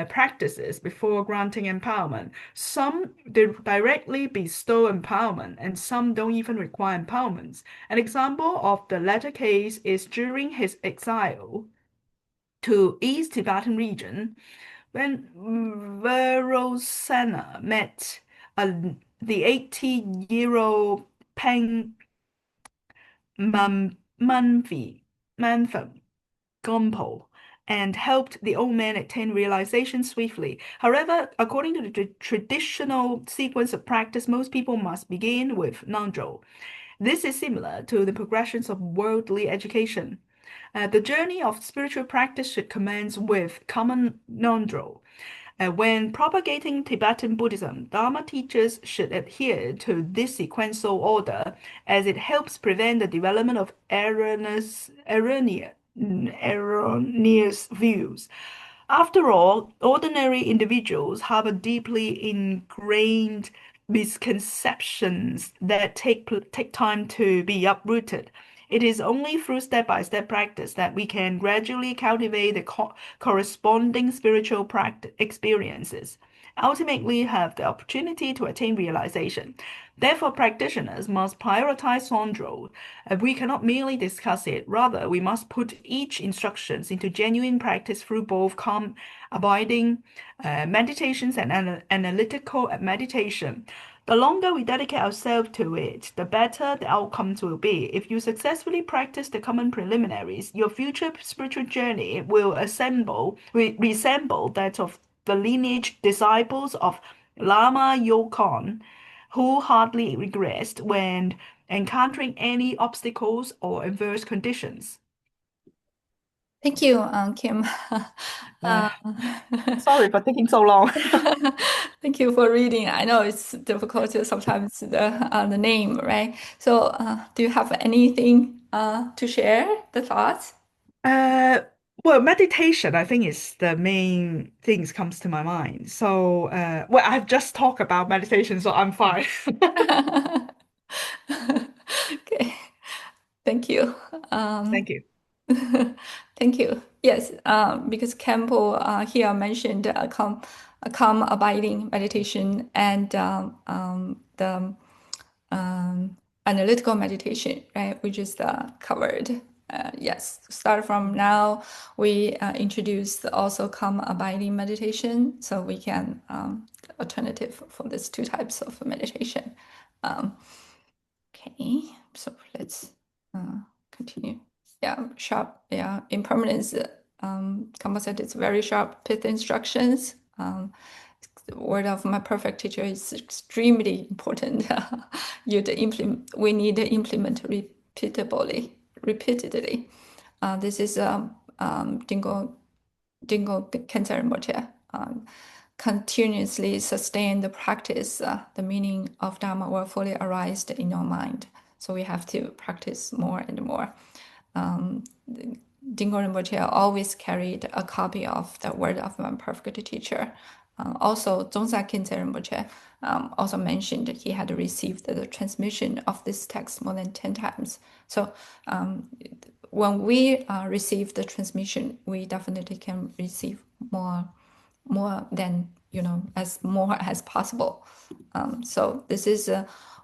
practices before granting empowerment. Some directly bestow empowerment, and some don't even require empowerments. An example of the latter case is during his exile to East Tibetan region, when Verosena met uh, the 80-year-old Peng Manfi Gompo and helped the old man attain realization swiftly. However, according to the traditional sequence of practice, most people must begin with Ngöndro. This is similar to the progressions of worldly education. The journey of spiritual practice should commence with common Ngöndro. When propagating Tibetan Buddhism, Dharma teachers should adhere to this sequential order as it helps prevent the development of erroneous views. After all, ordinary individuals have a deeply ingrained misconceptions that take time to be uprooted. It is only through step-by-step practice that we can gradually cultivate the corresponding spiritual practice experiences, ultimately have the opportunity to attain realization. Therefore, practitioners must prioritize Ngöndro. We cannot merely discuss it. Rather, we must put each instructions into genuine practice through both calm, abiding meditations and analytical meditation. The longer we dedicate ourselves to it, the better the outcomes will be. If you successfully practice the common preliminaries, your future spiritual journey will resemble that of the lineage disciples of Lama Yokon, who hardly regressed when encountering any obstacles or adverse conditions. Thank you, Kim. Sorry for taking so long. Thank you for reading. I know it's difficult to sometimes the name, right? So, do you have anything to share, the thoughts? Well, meditation, I think, is the main things comes to my mind. So, well, I've just talked about meditation, so I'm fine. Okay, thank you. Thank you. Thank you. Yes, because Campbell here mentioned a calm abiding meditation and the analytical meditation, right? We just covered. Yes, start from now. We introduced also calm abiding meditation, so we can alternative for these two types of meditation. Okay, so let's continue. Yeah, sharp. Yeah, impermanence. Kama said it's very sharp pith instructions. The word of my perfect teacher is extremely important. We need to implement repeatedly. This is Dingo Khyentse Rinpoche. Continuously sustain the practice, the meaning of Dharma will fully arise in your mind. So we have to practice more and more. Dingo Rinpoche always carried a copy of the word of my perfect teacher. Also, Dzongsa Khyentse Rinpoche also mentioned he had received the transmission of this text more than 10 times. So when we receive the transmission, we definitely can receive more than as more as possible. So this is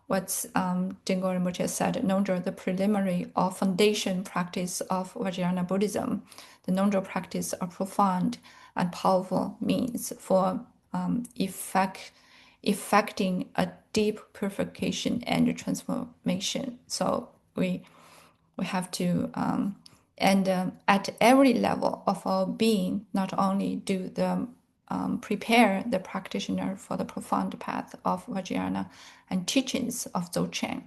what Ngöndro Rinpoche said. Ngöndro, the preliminary or foundation practice of Vajrayana Buddhism. The Ngöndro practice are profound and powerful means for effecting a deep purification and transformation. So we have to and at every level of our being, not only do the prepare the practitioner for the profound path of Vajrayana and teachings of Dzogchen,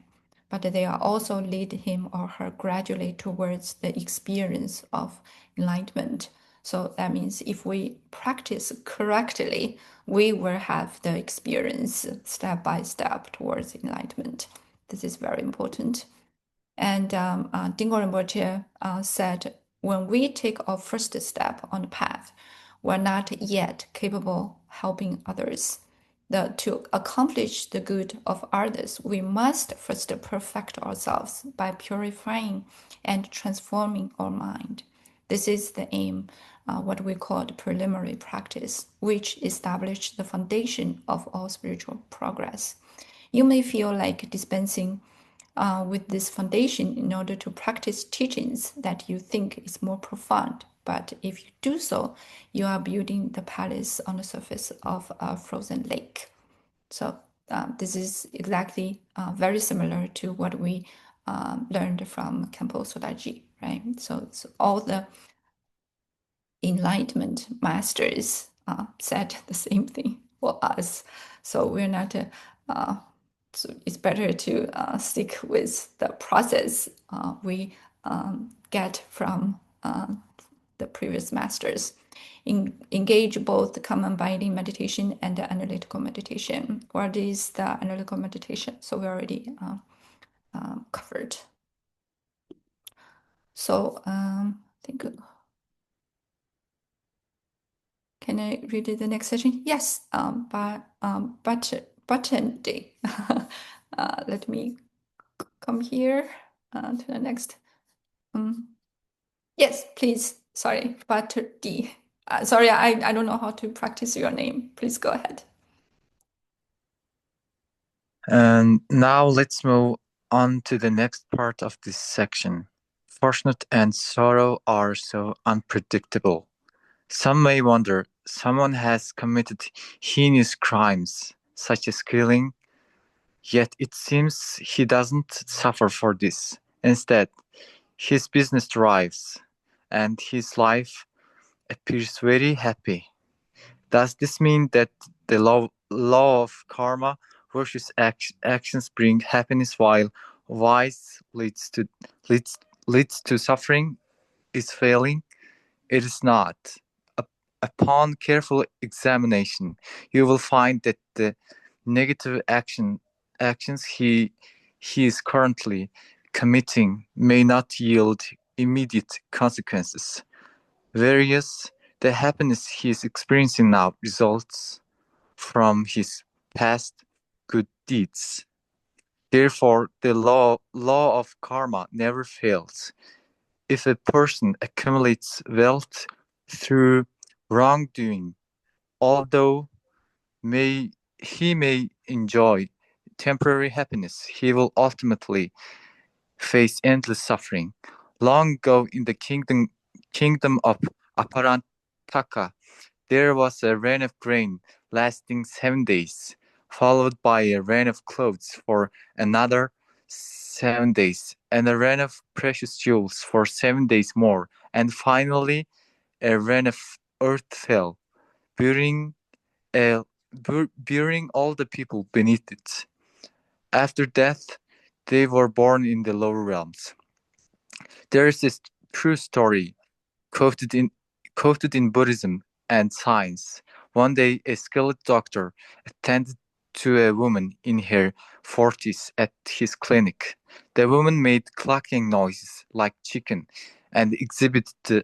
but they are also lead him or her gradually towards the experience of enlightenment. So that means if we practice correctly, we will have the experience step by step towards enlightenment. This is very important. And Ngöndro Rinpoche said, when we take our first step on the path, we're not yet capable of helping others. To accomplish the good of others, we must first perfect ourselves by purifying and transforming our mind. This is the aim, what we call the preliminary practice, which establishes the foundation of all spiritual progress. You may feel like dispensing with this foundation in order to practice teachings that you think is more profound. But if you do so, you are building the palace on the surface of a frozen lake. So this is exactly very similar to what we learned from Khenpo Sodaji, right? So all the enlightenment masters said the same thing for us. So we're not so it's better to stick with the process we get from the previous masters. Engage both the common binding meditation and the analytical meditation. What is the analytical meditation? So we already covered. So I think, can I read the next section? Yes, button day. Let me come here to the next. Yes, please. Sorry, Butter D. Sorry, I don't know how to practice your name. Please go ahead. And now let's move on to the next part of this section. Fortune and sorrow are so unpredictable. Some may wonder, someone has committed heinous crimes, such as killing, yet it seems he doesn't suffer for this. Instead, his business thrives, and his life appears very happy. Does this mean that the law of karma versus actions bring happiness while vice leads to suffering is failing? It is not. Upon careful examination, you will find that the negative actions he is currently committing may not yield immediate consequences. Whereas the happiness he is experiencing now results from his past good deeds. Therefore, the law of karma never fails. If a person accumulates wealth through wrongdoing, although he may enjoy temporary happiness, he will ultimately face endless suffering. Long ago in the kingdom of Aparantaka, there was a rain of grain lasting 7 days, followed by a rain of clothes for another 7 days, and a rain of precious jewels for 7 days more, and finally a rain of earth fell, burying all the people beneath it. After death, they were born in the lower realms. There is this true story quoted in Buddhism and science. One day, a skilled doctor attended to a woman in her 40s at his clinic. The woman made clucking noises like chicken and exhibited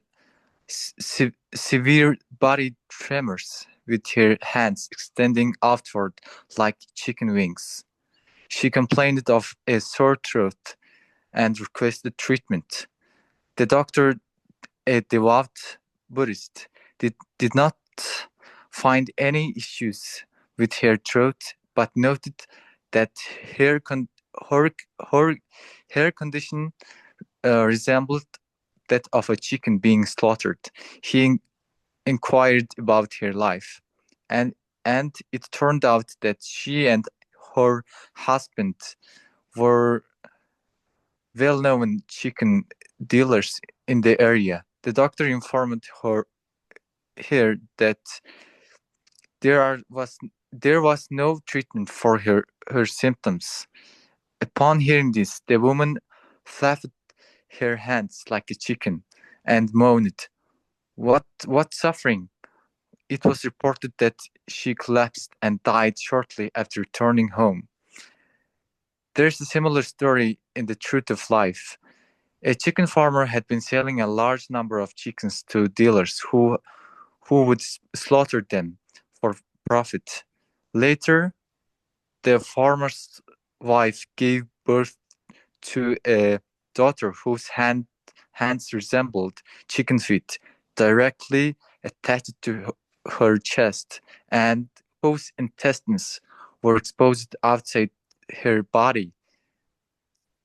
severe body tremors with her hands extending outward like chicken wings. She complained of a sore throat and requested treatment. The doctor, a devout Buddhist, did not find any issues with her throat, but noted that her condition resembled that of a chicken being slaughtered. He inquired about her life, and it turned out that she and her husband were well-known chicken dealers in the area. The doctor informed her that there was no treatment for her symptoms. Upon hearing this, the woman flapped her hands like a chicken and moaned, What suffering? It was reported that she collapsed and died shortly after returning home. There's a similar story in The Truth of Life. A chicken farmer had been selling a large number of chickens to dealers who would slaughter them for profit. Later, the farmer's wife gave birth to a daughter whose hands resembled chicken feet, directly attached to her chest, and whose intestines were exposed outside her body,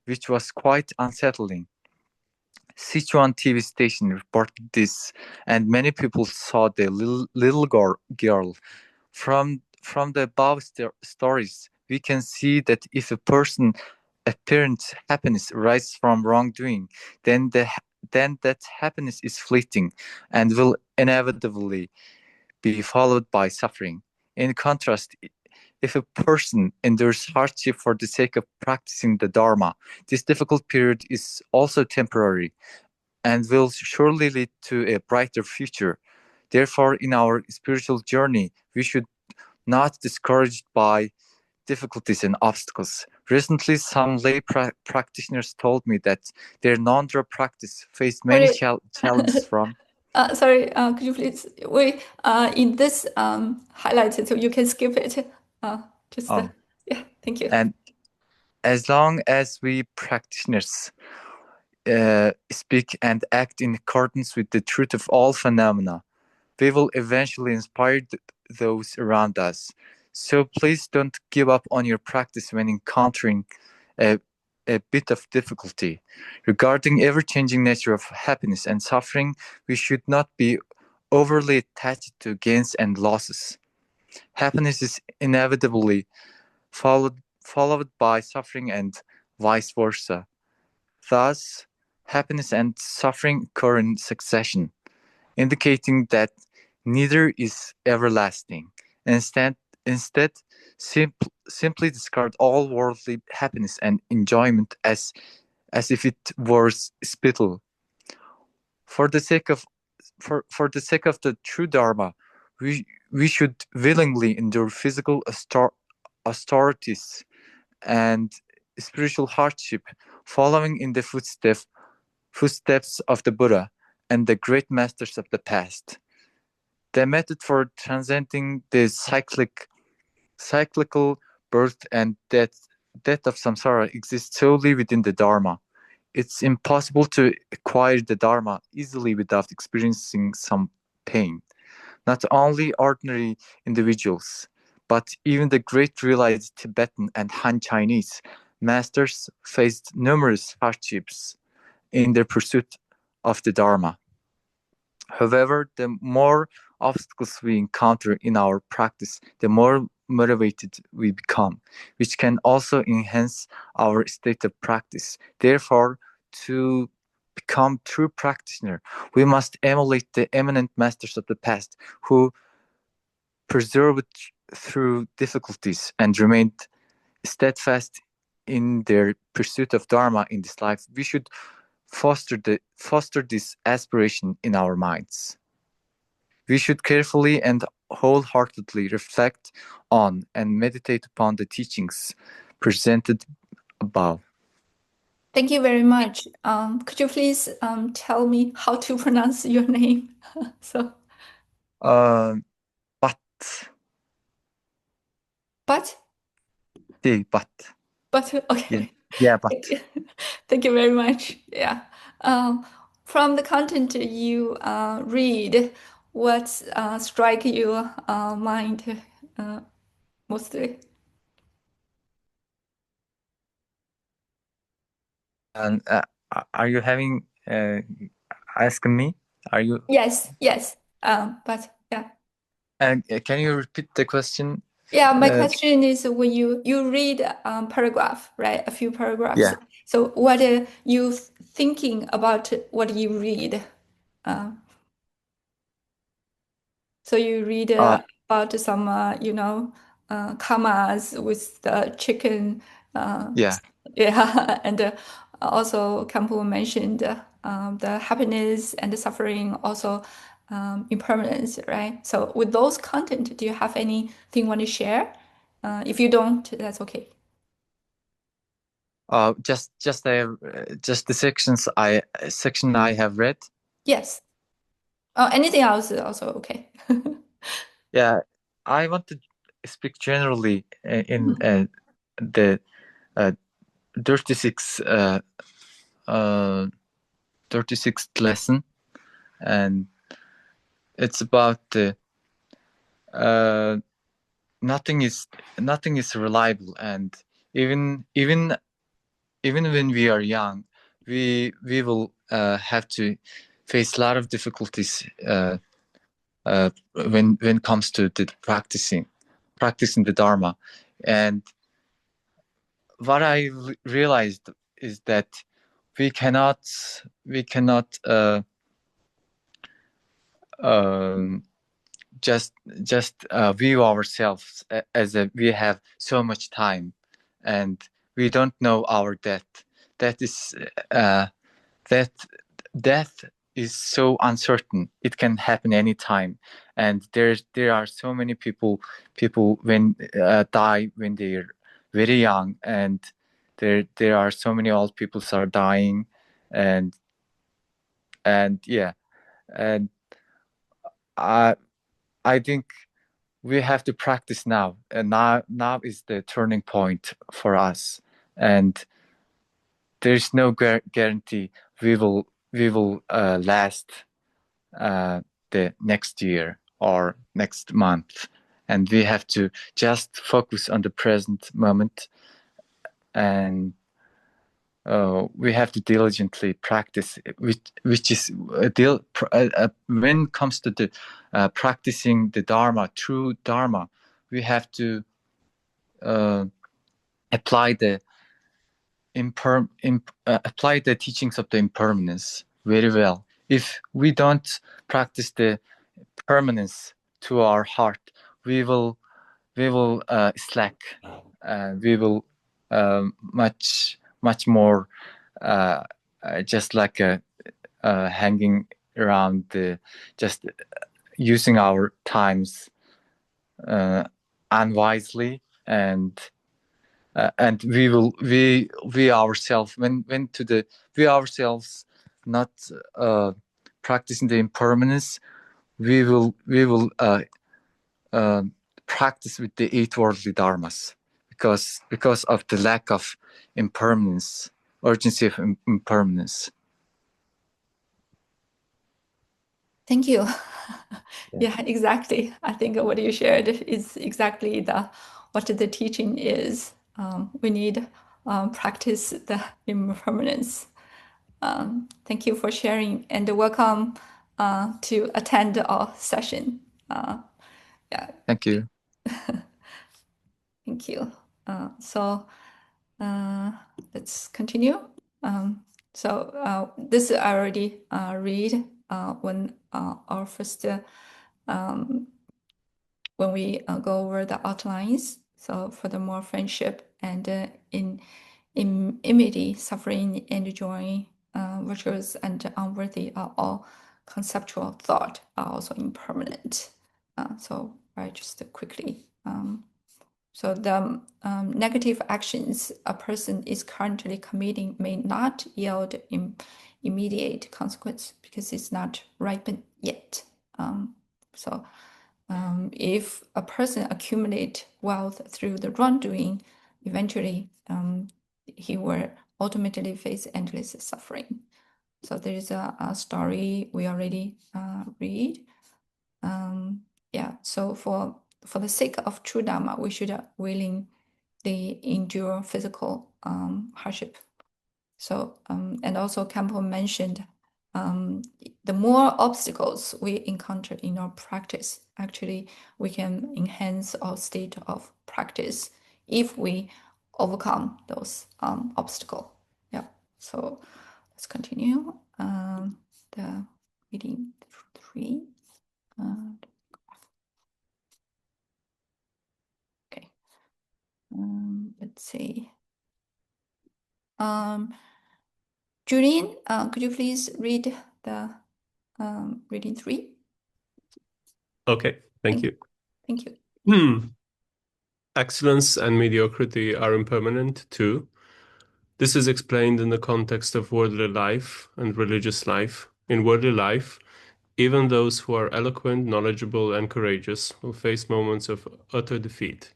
which was quite unsettling. Sichuan TV station reported this, and many people saw the little girl. From the above stories, we can see that if a person apparent happiness arises from wrongdoing, then that happiness is fleeting and will inevitably be followed by suffering. In contrast, if a person endures hardship for the sake of practicing the Dharma, this difficult period is also temporary and will surely lead to a brighter future. Therefore, in our spiritual journey, we should not discouraged by difficulties and obstacles. Recently, some lay practitioners told me that their non-drop practice faced many challenges from. Sorry, could you please wait in this highlighted so you can skip it? Yeah, thank you. And as long as we practitioners speak and act in accordance with the truth of all phenomena, we will eventually inspire those around us. So please don't give up on your practice when encountering a bit of difficulty. Regarding ever-changing nature of happiness and suffering, we should not be overly attached to gains and losses. Happiness is inevitably followed by suffering and vice versa. Thus, happiness and suffering occur in succession, indicating that neither is everlasting. Instead, simply discard all worldly happiness and enjoyment as if it were spittle. For the sake of the true Dharma, we should willingly endure physical austerities and spiritual hardship, following in the footsteps of the Buddha and the great masters of the past. The method for transcending the cyclical birth and death of samsara exists solely within the Dharma. It's impossible to acquire the Dharma easily without experiencing some pain. Not only ordinary individuals, but even the great realized Tibetan and Han Chinese masters faced numerous hardships in their pursuit of the Dharma. However, the more obstacles we encounter in our practice, the more motivated we become, which can also enhance our state of practice. Therefore, to become true practitioner, we must emulate the eminent masters of the past who persevered through difficulties and remained steadfast in their pursuit of Dharma in this life. We should foster this aspiration in our minds. We should carefully and wholeheartedly reflect on and meditate upon the teachings presented above. Thank you very much. Could you please tell me how to pronounce your name? But. Okay. Yeah, but. Thank you very much. Yeah. From the content you read, what strike your mind mostly? And are you having asking me? Are you? Yes, yes. But yeah. And can you repeat the question? Yeah, my question is when you read paragraph, right? A few paragraphs. Yeah. So what are you thinking about what you read? So you read about some, commas with the chicken. Yeah. Yeah, and also Campo mentioned the happiness and the suffering, also impermanence, right? So with those content, do you have anything you want to share? If you don't, that's okay. Just the section I have read. Yes. Anything else is also okay. Yeah, I want to speak generally in the 36 36th lesson, and it's about nothing is reliable, and even when we are young, we will have to face a lot of difficulties when it comes to the practicing the Dharma. And what I realized is that we cannot um, just view ourselves as we have so much time, and we don't know our death. That is that death is so uncertain. It can happen anytime, and there are so many people when die when they're very young, and there are so many old people are dying, and yeah, and I think we have to practice now, and now is the turning point for us, and there's no guarantee we will last the next year or next month, and we have to just focus on the present moment, and we have to diligently practice, which is when it comes to the practicing the Dharma, true Dharma, we have to apply the apply the teachings of the impermanence very well. If we don't practice the permanence to our heart, we will slack. We will much more just like hanging around just using our times unwisely, and we ourselves when to the we ourselves not practicing the impermanence, we will practice with the eight worldly dharmas, because of the lack of impermanence, urgency of impermanence. Thank you. Yeah, exactly. I think what you shared is exactly what the teaching is. We need practice the impermanence. Thank you for sharing, and welcome to attend our session. Yeah, Thank you. thank you. So let's continue. This I already read when our first when we go over the outlines. So for the more friendship and in enmity, suffering and joy, virtuous and unworthy are all conceptual thought, are also impermanent. So I just quickly. So the negative actions a person is currently committing may not yield immediate consequence because it's not ripened yet. If a person accumulates wealth through the wrongdoing, eventually he will ultimately face endless suffering. So there is a story we already read. So for the sake of true Dharma, we should willing the endure physical hardship. So and also Campo mentioned the more obstacles we encounter in our practice, actually we can enhance our state of practice if we overcome those obstacles. Yeah. So let's continue. The reading 3. Okay. Let's see. Julian, could you please read the reading 3? Okay, thank you. Thank you. Excellence and mediocrity are impermanent too. This is explained in the context of worldly life and religious life. In worldly life, even those who are eloquent, knowledgeable, and courageous will face moments of utter defeat.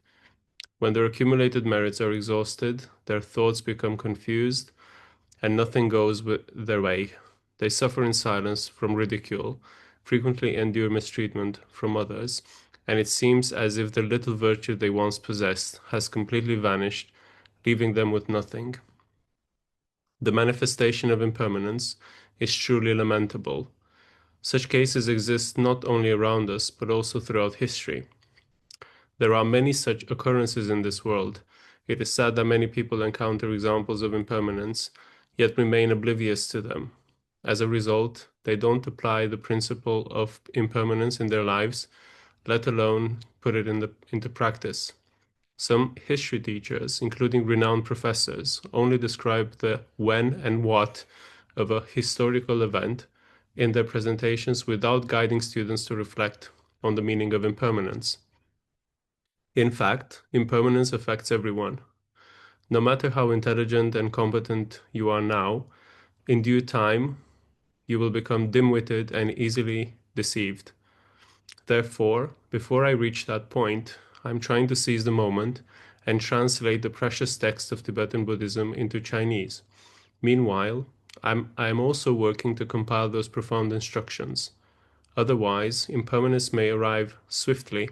When their accumulated merits are exhausted, their thoughts become confused, and nothing goes their way. They suffer in silence from ridicule, frequently endure mistreatment from others, and it seems as if the little virtue they once possessed has completely vanished, leaving them with nothing. The manifestation of impermanence is truly lamentable. Such cases exist not only around us, but also throughout history. There are many such occurrences in this world. It is sad that many people encounter examples of impermanence, yet remain oblivious to them. As a result, they don't apply the principle of impermanence in their lives, let alone put it into practice. Some history teachers, including renowned professors, only describe the when and what of a historical event in their presentations without guiding students to reflect on the meaning of impermanence. In fact, impermanence affects everyone. No matter how intelligent and competent you are now, in due time, you will become dim-witted and easily deceived. Therefore, before I reach that point, I'm trying to seize the moment and translate the precious text of Tibetan Buddhism into Chinese. Meanwhile, I'm also working to compile those profound instructions. Otherwise, impermanence may arrive swiftly,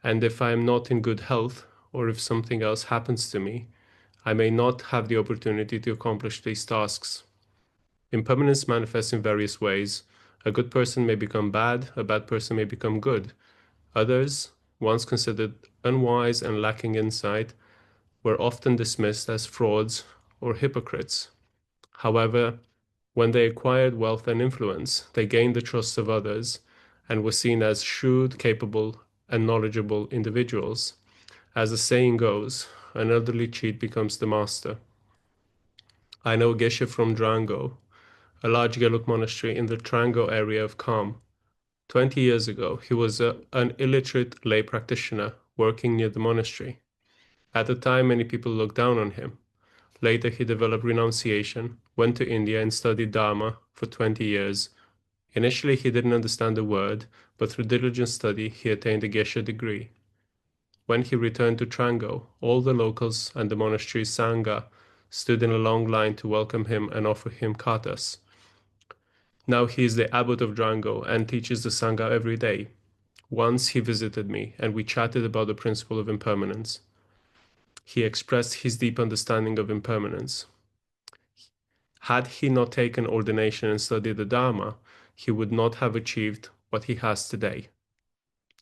and if I am not in good health, or if something else happens to me, I may not have the opportunity to accomplish these tasks. Impermanence manifests in various ways. A good person may become bad, a bad person may become good. Others, once considered unwise and lacking insight, were often dismissed as frauds or hypocrites. However, when they acquired wealth and influence, they gained the trust of others and were seen as shrewd, capable, and knowledgeable individuals. As the saying goes, an elderly cheat becomes the master. I know Geshe from Drango, a large Gelug monastery in the Trango area of Kham. 20 years ago, he was an illiterate lay practitioner working near the monastery. At the time, many people looked down on him. Later, he developed renunciation, went to India and studied Dharma for 20 years. Initially, he didn't understand a word, but through diligent study, he attained a Geshe degree. When he returned to Trango, all the locals and the monastery's Sangha stood in a long line to welcome him and offer him katas. Now he is the abbot of Drango and teaches the Sangha every day. Once he visited me and we chatted about the principle of impermanence. He expressed his deep understanding of impermanence. Had he not taken ordination and studied the Dharma, he would not have achieved what he has today.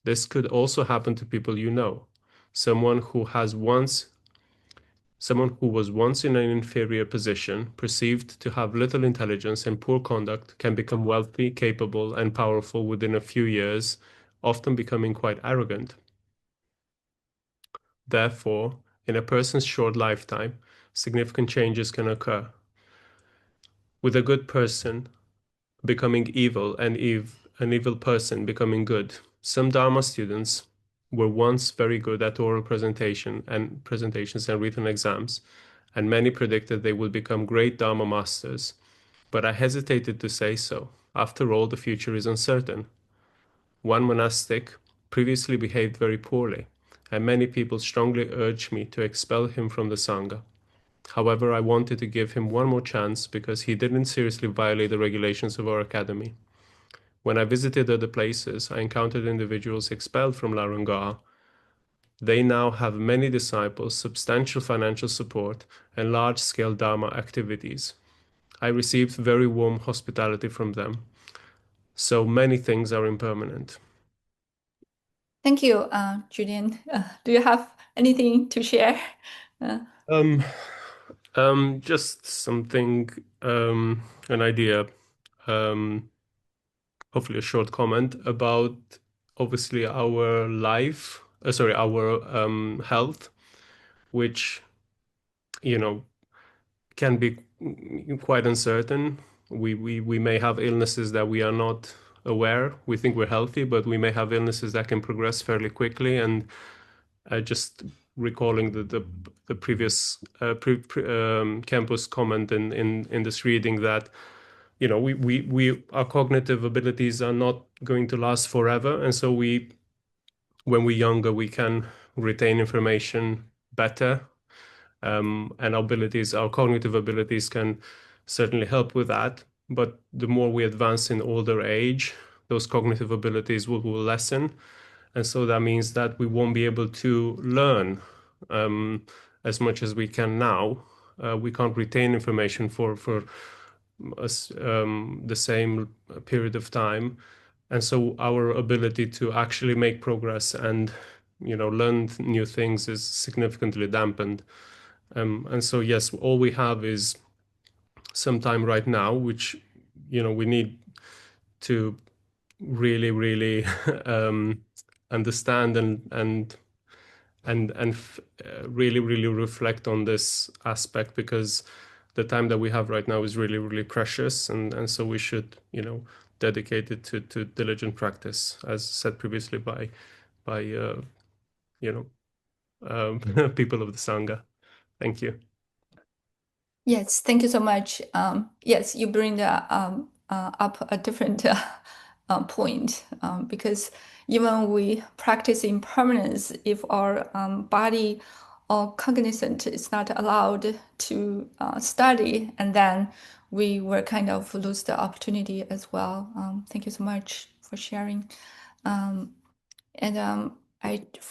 This could also happen to people you know. Someone who was once in an inferior position, perceived to have little intelligence and poor conduct, can become wealthy, capable, and powerful within a few years, often becoming quite arrogant. Therefore, in a person's short lifetime, significant changes can occur. With a good person becoming evil and an evil person becoming good. Some Dharma students were once very good at oral presentations and written exams, and many predicted they would become great Dharma masters. But I hesitated to say so. After all, the future is uncertain. One monastic previously behaved very poorly, and many people strongly urged me to expel him from the Sangha. However, I wanted to give him one more chance because he didn't seriously violate the regulations of our academy. When I visited other places, I encountered individuals expelled from Larungar. They now have many disciples, substantial financial support, and large-scale Dharma activities. I received very warm hospitality from them. So many things are impermanent. Thank you, Julian. Do you have anything to share? Just something, an idea, hopefully a short comment about obviously our life, our health, which, can be quite uncertain. We may have illnesses that we are not aware. We think we're healthy, but we may have illnesses that can progress fairly quickly. And just recalling the previous campus comment in this reading that our cognitive abilities are not going to last forever, and so when we're younger we can retain information better, and our cognitive abilities can certainly help with that. But the more we advance in older age, those cognitive abilities will lessen. And so that means that we won't be able to learn as much as we can now. We can't retain information for the same period of time. And so our ability to actually make progress and learn new things is significantly dampened. And so, yes, all we have is some time right now, which, we need to really, really understand and really, really reflect on this aspect, because the time that we have right now is really, really precious. And so we should, dedicate it to diligent practice, as said previously by people of the Sangha. Thank you. Yes, thank you so much. Yes, you bring up a different point, because even we practice impermanence, if our body or cognizant is not allowed to study, and then we will kind of lose the opportunity as well. Thank you so much for sharing. For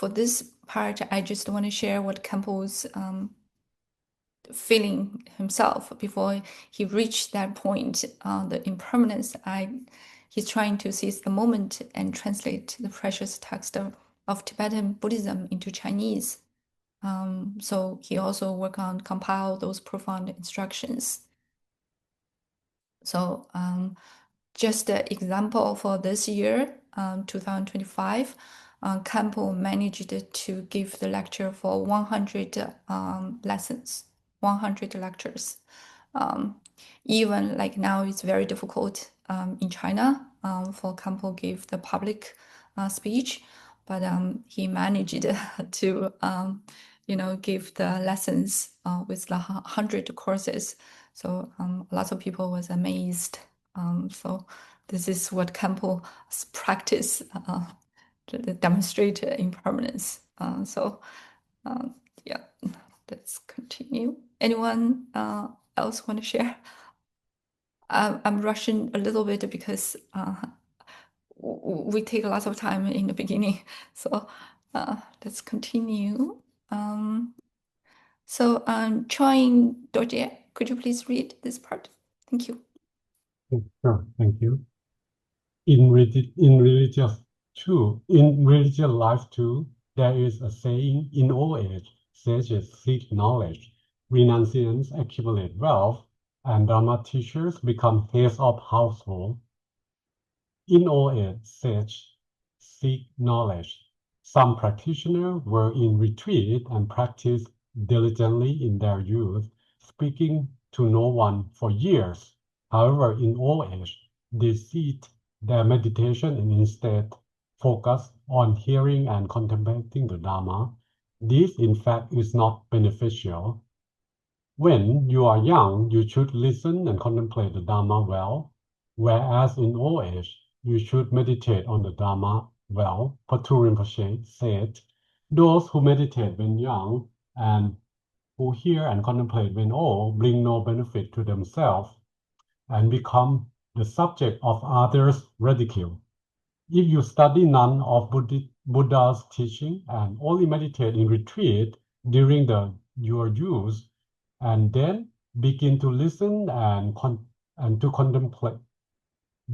this part, I just want to share what Kempo's feeling himself before he reached that point, the impermanence. He's trying to seize the moment and translate the precious text of Tibetan Buddhism into Chinese. So he also worked on compile those profound instructions. So just an example for this year, 2025, Kempo managed to give the lecture for 100 lessons. 100 lectures. Even like now, it's very difficult in China for Kempo give the public speech, but he managed to give the lessons with the 100 courses. So lots of people was amazed. So this is what Kempo's practice to demonstrate impermanence. Yeah. Let's continue. Anyone else want to share? I'm rushing a little bit because we take lots of time in the beginning. So let's continue. Choin Dorje, could you please read this part? Thank you. Sure, thank you. In religious life too, there is a saying: in old age, sages seek knowledge, renunciants accumulate wealth, and Dharma teachers become heads of household. In old age, sages seek knowledge. Some practitioners were in retreat and practiced diligently in their youth, speaking to no one for years. However, in old age, they ceased their meditation and instead focus on hearing and contemplating the Dharma. This, in fact, is not beneficial. When you are young, you should listen and contemplate the Dharma well, whereas in old age, you should meditate on the Dharma well. Patur Rinpoche said, those who meditate when young and who hear and contemplate when old bring no benefit to themselves and become the subject of others' ridicule. If you study none of Buddha's teaching and only meditate in retreat during your youth, and then begin to listen and to contemplate,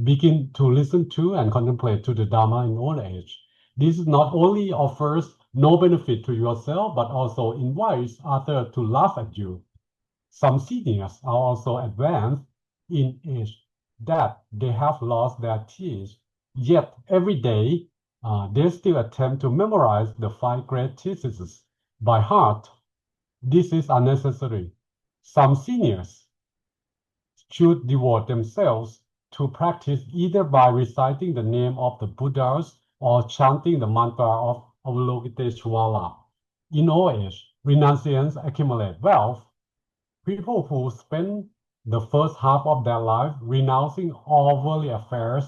begin to listen to and contemplate to the Dharma in old age. This not only offers no benefit to yourself, but also invites others to laugh at you. Some seniors are also advanced in age that they have lost their teeth, yet every day they still attempt to memorize the 5 great theses by heart. This is unnecessary. Some seniors should devote themselves to practice either by reciting the name of the Buddhas or chanting the mantra of Avalokiteshvara. In old age, renunciants accumulate wealth. People who spend the first half of their life renouncing all worldly affairs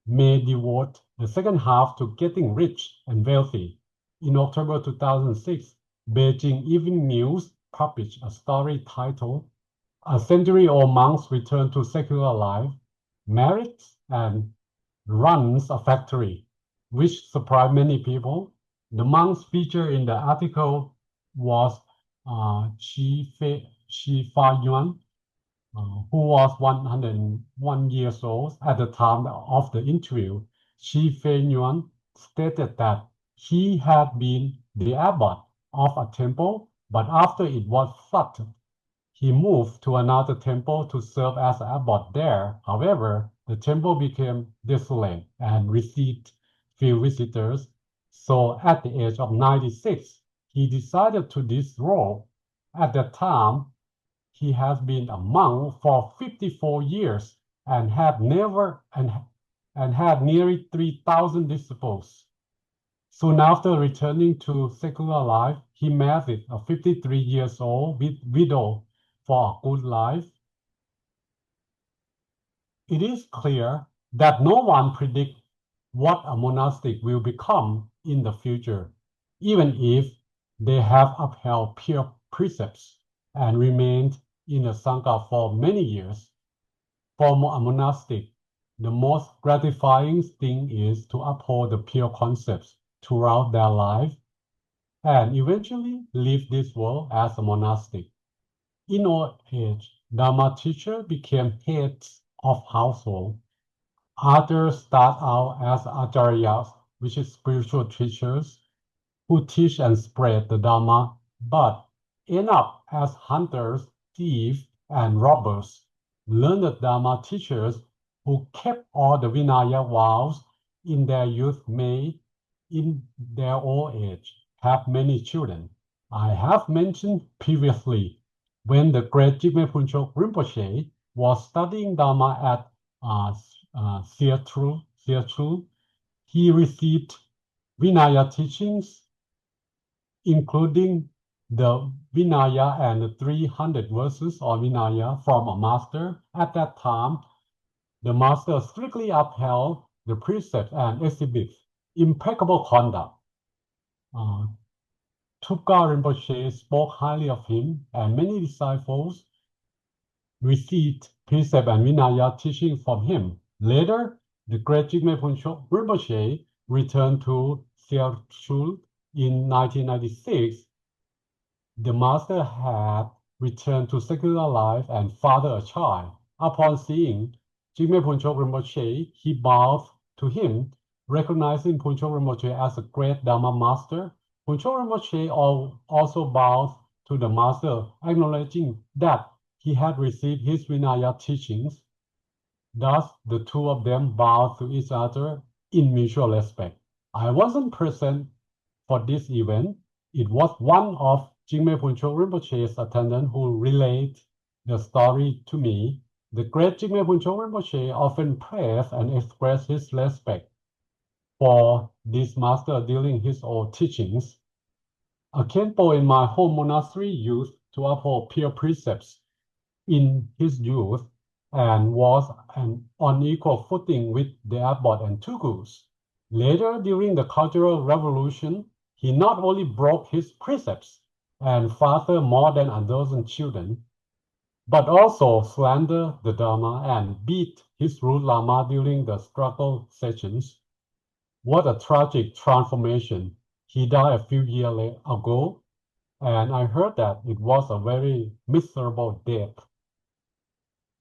may devote the second half to getting rich and wealthy. In October 2006, Beijing Evening News published a story titled "A Century-Old Monk Returns to Secular Life, Marries and Runs a Factory," which surprised many people. The monks featured in the article was Shi Fa Yuan, who was 101 years old at the time of the interview. Shi Fei Yuan stated that he had been the abbot of a temple, but after it was flooded, he moved to another temple to serve as abbot there. However, the temple became desolate and received few visitors. So at the age of 96, he decided to disrobe. At that time, he has been a monk for 54 years and had nearly 3,000 disciples. Soon after returning to secular life, he married a 53 years old widow for a good life. It is clear that no one predicts what a monastic will become in the future, even if they have upheld pure precepts and remained in a Sangha for many years. For a monastic, the most gratifying thing is to uphold the pure concepts throughout their life and eventually leave this world as a monastic. In old age, Dharma teacher became heads of household. Others start out as acharyas, which is spiritual teachers, who teach and spread the Dharma, but end up as hunters, thieves, and robbers. Learned Dharma teachers who kept all the Vinaya vows in their youth may, in their old age, have many children. I have mentioned previously when the great Jigme Phunchok Rinpoche was studying Dharma at Seattle, he received Vinaya teachings, including the Vinaya and the 300 verses of Vinaya from a master. At that time, the master strictly upheld the precepts and exhibits impeccable conduct. Thupka Rinpoche spoke highly of him, and many disciples received precept and Vinaya teaching from him. Later, the great Jigme Phunchok Rinpoche returned to Seattle in 1996. The master had returned to secular life and fathered a child. Upon seeing Jigme Phunchok Rinpoche, he bowed to him, recognizing Phunchok Rinpoche as a great Dharma master. Phunchok Rinpoche also bowed to the master, acknowledging that he had received his Vinaya teachings. Thus, the two of them bowed to each other in mutual respect. I wasn't present for this event. It was one of Jigme Phunchok Rinpoche's attendants who relayed the story to me. The great Jigme Phunchok Rinpoche often praised and expressed his respect for this master during his old teachings. A Khenpo in my home monastery used to uphold pure precepts in his youth and was on equal footing with the abbot and tugus. Later, during the Cultural Revolution, he not only broke his precepts and fathered more than a dozen children, but also slandered the Dharma and beat his root Lama during the struggle sessions. What a tragic transformation. He died a few years ago, and I heard that it was a very miserable death.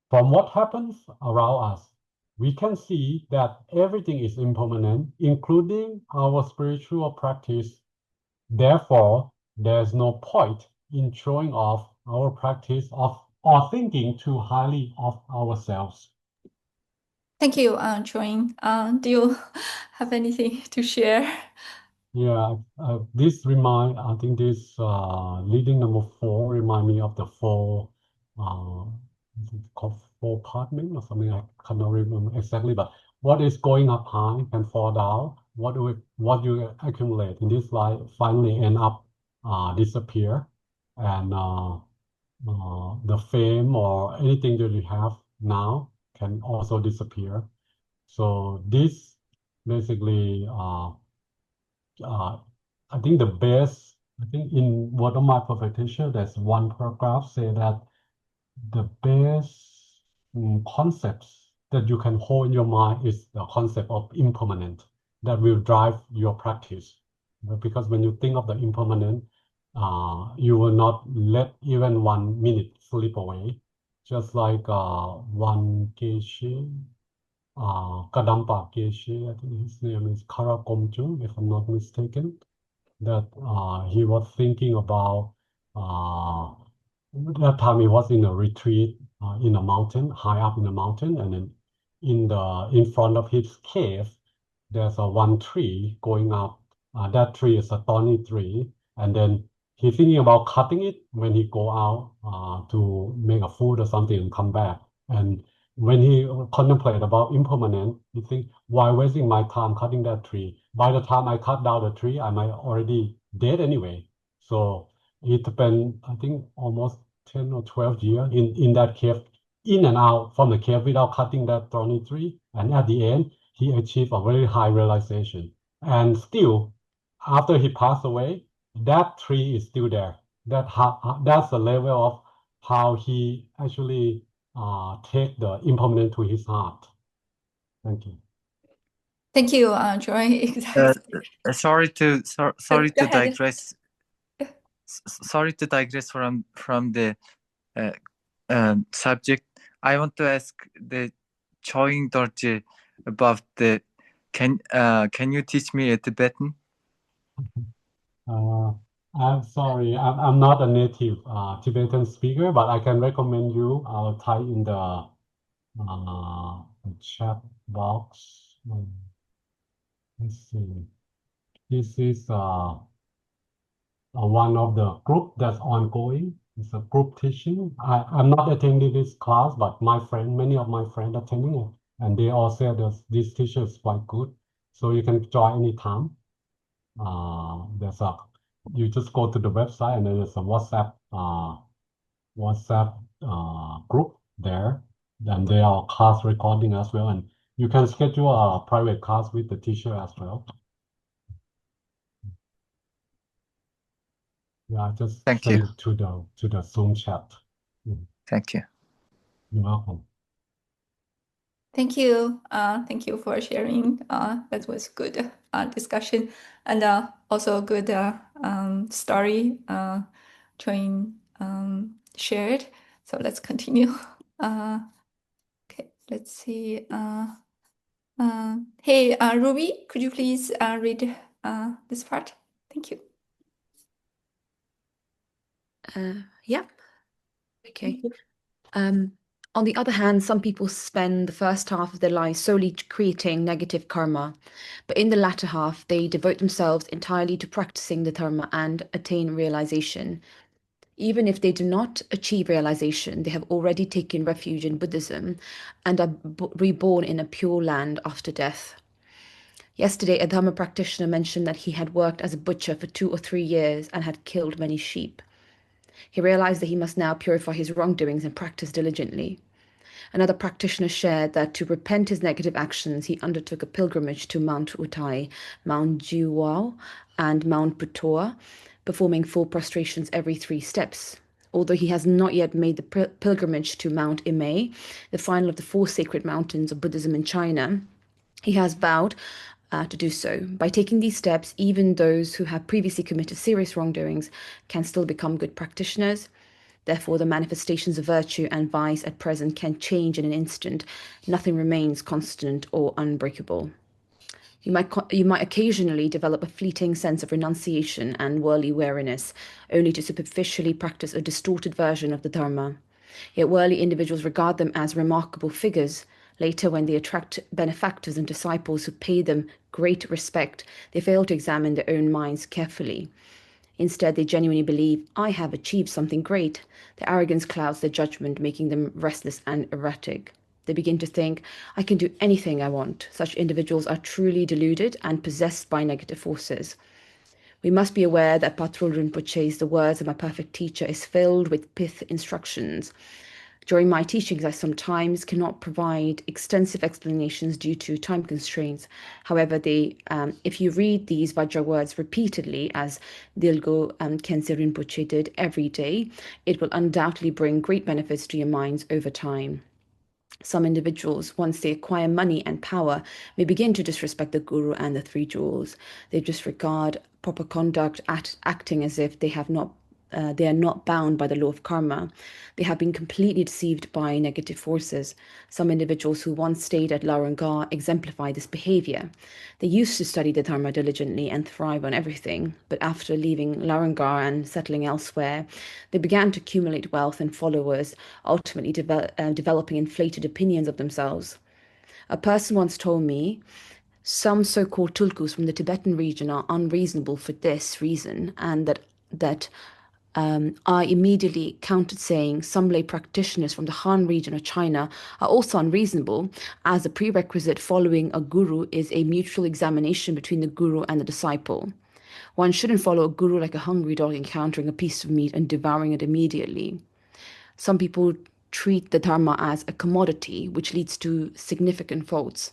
From what happens around us, we can see that everything is impermanent, including our spiritual practice. Therefore, there's no point in showing off our practice of or thinking too highly of ourselves. Thank you, Join. Do you have anything to share? Yeah, this I think this leading number 4 remind me of the four, is it called four apartment or something. I cannot remember exactly, but what is going up high can fall down. What you accumulate in this life finally end up disappear, and the fame or anything that you have now can also disappear. So this basically I think in Word of My Perfect Teacher, there's one paragraph say that the best concepts that you can hold in your mind is the concept of impermanent that will drive your practice. Because when you think of the impermanent, you will not let even 1 minute slip away. Just like one Geshe, Kadampa Geshe, I think his name is Karakomchung, if I'm not mistaken, that he was thinking about that time he was in a retreat in a mountain, high up in a mountain, and then in front of his cave, there's a one tree going up. That tree is a thorny tree, and then he's thinking about cutting it when he go out to make a food or something and come back. And when he contemplate about impermanent, he think, why wasting my time cutting that tree? By the time I cut down the tree, I might already dead anyway. So it spent, I think, almost 10 or 12 years in that cave, in and out from the cave without cutting that thorny tree. And at the end, he achieved a very high realization. And still, after he passed away, that tree is still there. That's the level of how he actually take the impermanent to his heart. Thank you. Thank you, Joy. Exactly. Sorry to Go ahead. digress. Sorry to digress from the subject. I want to ask the Choing Dorje about the can you teach me a Tibetan? I'm sorry, I'm not a native Tibetan speaker, but I can recommend you. I'll type in the chat box. Let's see. This is one of the group that's ongoing. It's a group teaching. I'm not attending this class, but many of my friends attending it, and they all say that this teacher is quite good. So you can join anytime. You just go to the website and then there's a WhatsApp group there. Then there are class recording as well, and you can schedule a private class with the teacher as well. Yeah, just Thank send you. it to the Zoom chat. Thank you. You're welcome. Thank you. Thank you for sharing. That was good discussion, and also a good story Join shared. So let's continue. Okay, let's see. Hey, Ruby, could you please read this part? Thank you. Yeah. Okay. On the other hand, some people spend the first half of their lives solely creating negative karma, but in the latter half, they devote themselves entirely to practicing the dharma and attain realization. Even if they do not achieve realization, they have already taken refuge in Buddhism and are reborn in a pure land after death. Yesterday, a Dharma practitioner mentioned that he had worked as a butcher for 2 or 3 years and had killed many sheep. He realized that he must now purify his wrongdoings and practice diligently. Another practitioner shared that to repent his negative actions, he undertook a pilgrimage to Mount Utai, Mount Jiwao, and Mount Putoa, performing full prostrations every 3 steps. although he has not yet made the pilgrimage to Mount Imei, the final of the 4 sacred mountains of Buddhism in China, he has vowed to do so. By taking these steps, even those who have previously committed serious wrongdoings can still become good practitioners. Therefore, the manifestations of virtue and vice at present can change in an instant. Nothing remains constant or unbreakable. You might occasionally develop a fleeting sense of renunciation and worldly weariness, only to superficially practice a distorted version of the Dharma. Yet worldly individuals regard them as remarkable figures. Later, when they attract benefactors and disciples who pay them great respect, they fail to examine their own minds carefully. Instead, they genuinely believe, I have achieved something great. Their arrogance clouds their judgment, making them restless and erratic. They begin to think, I can do anything I want. Such individuals are truly deluded and possessed by negative forces. We must be aware that Patrul Rinpoche's The Words of My Perfect Teacher is filled with pith instructions. During my teachings, I sometimes cannot provide extensive explanations due to time constraints. However, if you read these Vajra words repeatedly, as Dilgo Khyentse Rinpoche did every day, it will undoubtedly bring great benefits to your minds over time. Some individuals, once they acquire money and power, may begin to disrespect the Guru and the 3 jewels. They disregard proper conduct, acting as if they are not bound by the law of karma. They have been completely deceived by negative forces. Some individuals who once stayed at Larangar exemplify this behavior. They used to study the Dharma diligently and thrive on everything, but after leaving Larangar and settling elsewhere, they began to accumulate wealth and followers, ultimately developing inflated opinions of themselves. A person once told me, some so-called tulkus from the Tibetan region are unreasonable for this reason, and that I immediately countered saying some lay practitioners from the Han region of China are also unreasonable, as a prerequisite following a guru is a mutual examination between the guru and the disciple. One shouldn't follow a guru like a hungry dog encountering a piece of meat and devouring it immediately. Some people treat the Dharma as a commodity, which leads to significant faults.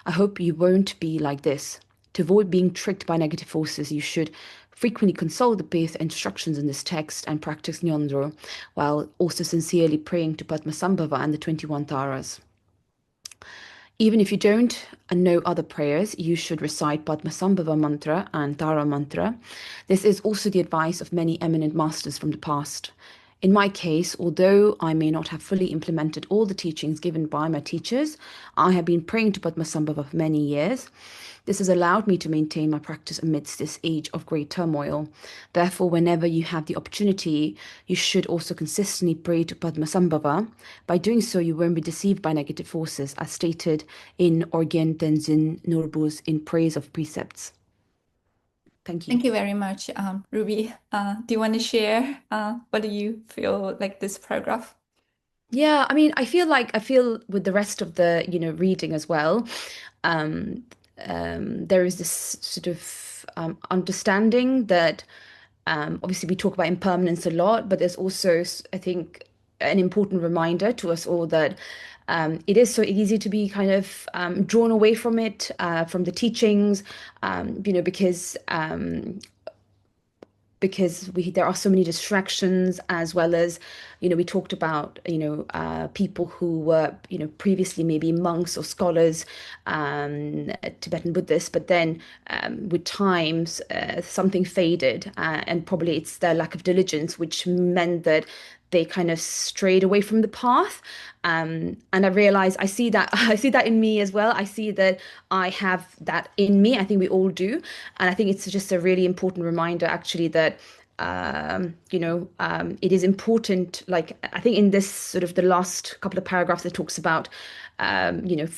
I hope you won't be like this. To avoid being tricked by negative forces, you should frequently consult the pith instructions in this text and practice Ngöndro, while also sincerely praying to Padmasambhava and the 21 Taras. Even if you don't know other prayers, you should recite Padmasambhava mantra and Tara mantra. This is also the advice of many eminent masters from the past. In my case, although I may not have fully implemented all the teachings given by my teachers, I have been praying to Padmasambhava for many years. This has allowed me to maintain my practice amidst this age of great turmoil. Therefore, whenever you have the opportunity, you should also consistently pray to Padmasambhava. By doing so, you won't be deceived by negative forces, as stated in Orgen Tenzin Norbu's In Praise of Precepts. Thank you. Thank you very much, Ruby. Do you want to share what do you feel like this paragraph? Yeah, I mean, I feel with the rest of the, reading as well, there is this sort of understanding that obviously we talk about impermanence a lot, but there's also, I think, an important reminder to us all that it is so easy to be kind of drawn away from it, from the teachings, because there are so many distractions, as well as, we talked about, people who were, previously maybe monks or scholars, Tibetan Buddhists, but then with times something faded, and probably it's their lack of diligence, which meant that they kind of strayed away from the path. And I realize I see that in me as well. I see that I have that in me. I think we all do. And I think it's just a really important reminder, actually, that it is important. Like, I think in this sort of the last couple of paragraphs, it talks about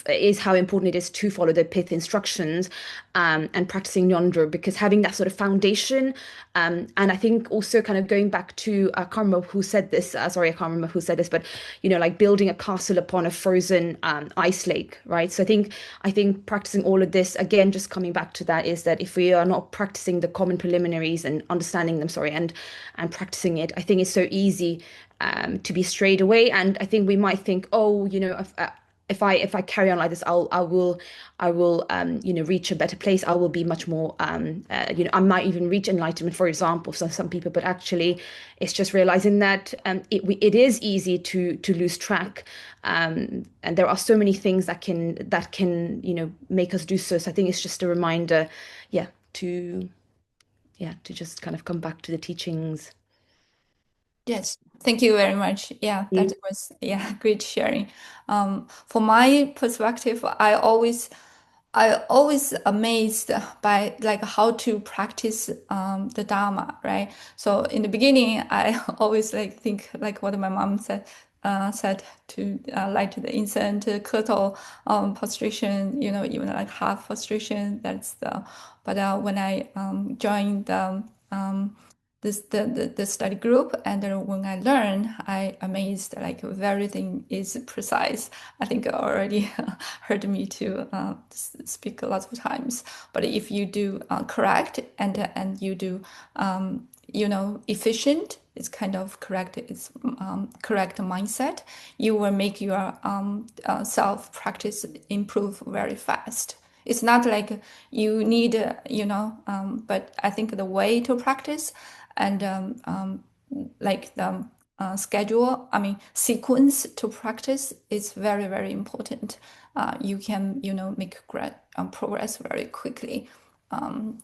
is how important it is to follow the pith instructions and practicing Ngöndro, because having that sort of foundation, and I think also kind of going back to I can't remember who said this, but like building a castle upon a frozen ice lake, right? So I think practicing all of this, again, just coming back to that, is that if we are not practicing the common preliminaries and understanding them, and practicing it, I think it's so easy to be strayed away. And I think we might think, if I carry on like this, I will reach a better place. I will be much more I might even reach enlightenment, for example, for some people. But actually, it's just realizing that it is easy to lose track, and there are so many things that can make us do so. So I think it's just a reminder, to just kind of come back to the teachings. Yes, thank you very much. Yeah, that was great sharing. For my perspective, I always amazed by like how to practice the Dharma, right? So in the beginning, I always like think like what my mom said to light the incense, kettle prostration, even like half prostration. That's the. But when I joined the study group, and when I learned, I amazed like everything is precise. I think you already heard me to speak a lot of times. But if you do correct and you do efficient, it's kind of correct. It's correct mindset. You will make your self practice improve very fast. It's not like you need, but I think the way to practice and like the sequence to practice is very, very important. You can, make progress very quickly. Okay,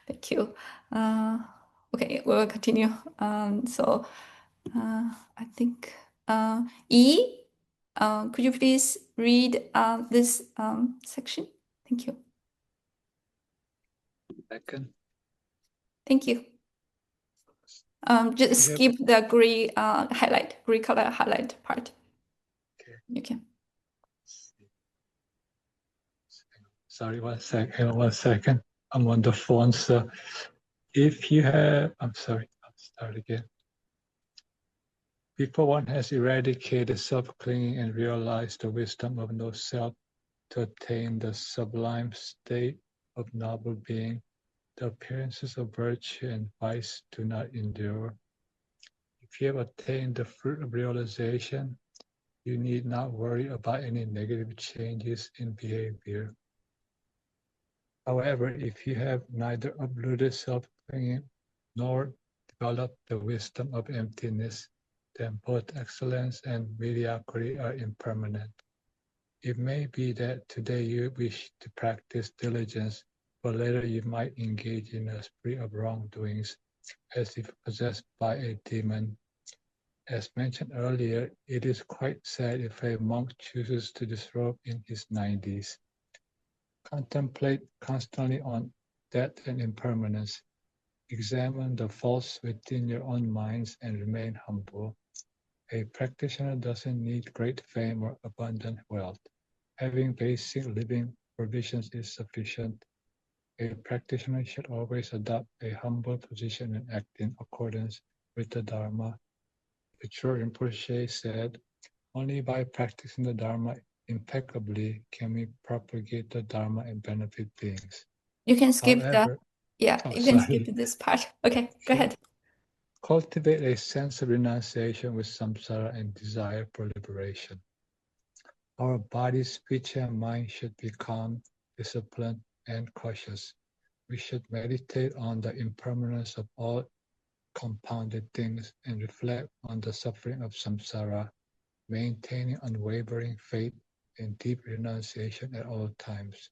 thank you. Okay, we will continue. I think E, could you please read this section? Thank you. Second. Thank you. Just skip the gray color highlight part. Okay. You can. Sorry, one second. I'm on the phone, so if you have, I'm sorry, I'll start again. Before one has eradicated self-clinging and realized the wisdom of no self to attain the sublime state of noble being, the appearances of virtue and vice do not endure. If you have attained the fruit of realization, you need not worry about any negative changes in behavior. However, if you have neither uprooted self-clinging nor developed the wisdom of emptiness, then both excellence and mediocrity are impermanent. It may be that today you wish to practice diligence, but later you might engage in a spree of wrongdoings as if possessed by a demon. As mentioned earlier, it is quite sad if a monk chooses to disrobe in his 90s. Contemplate constantly on death and impermanence. Examine the faults within your own minds and remain humble. A practitioner doesn't need great fame or abundant wealth. Having basic living provisions is sufficient. A practitioner should always adopt a humble position and act in accordance with the Dharma. Mature Rinpoche said, only by practicing the Dharma impeccably can we propagate the Dharma and benefit beings. You can skip skip this part. Okay, go ahead. Cultivate a sense of renunciation with samsara and desire for liberation. Our body, speech, and mind should be calm, disciplined, and cautious. We should meditate on the impermanence of all compounded things and reflect on the suffering of samsara, maintaining unwavering faith and deep renunciation at all times.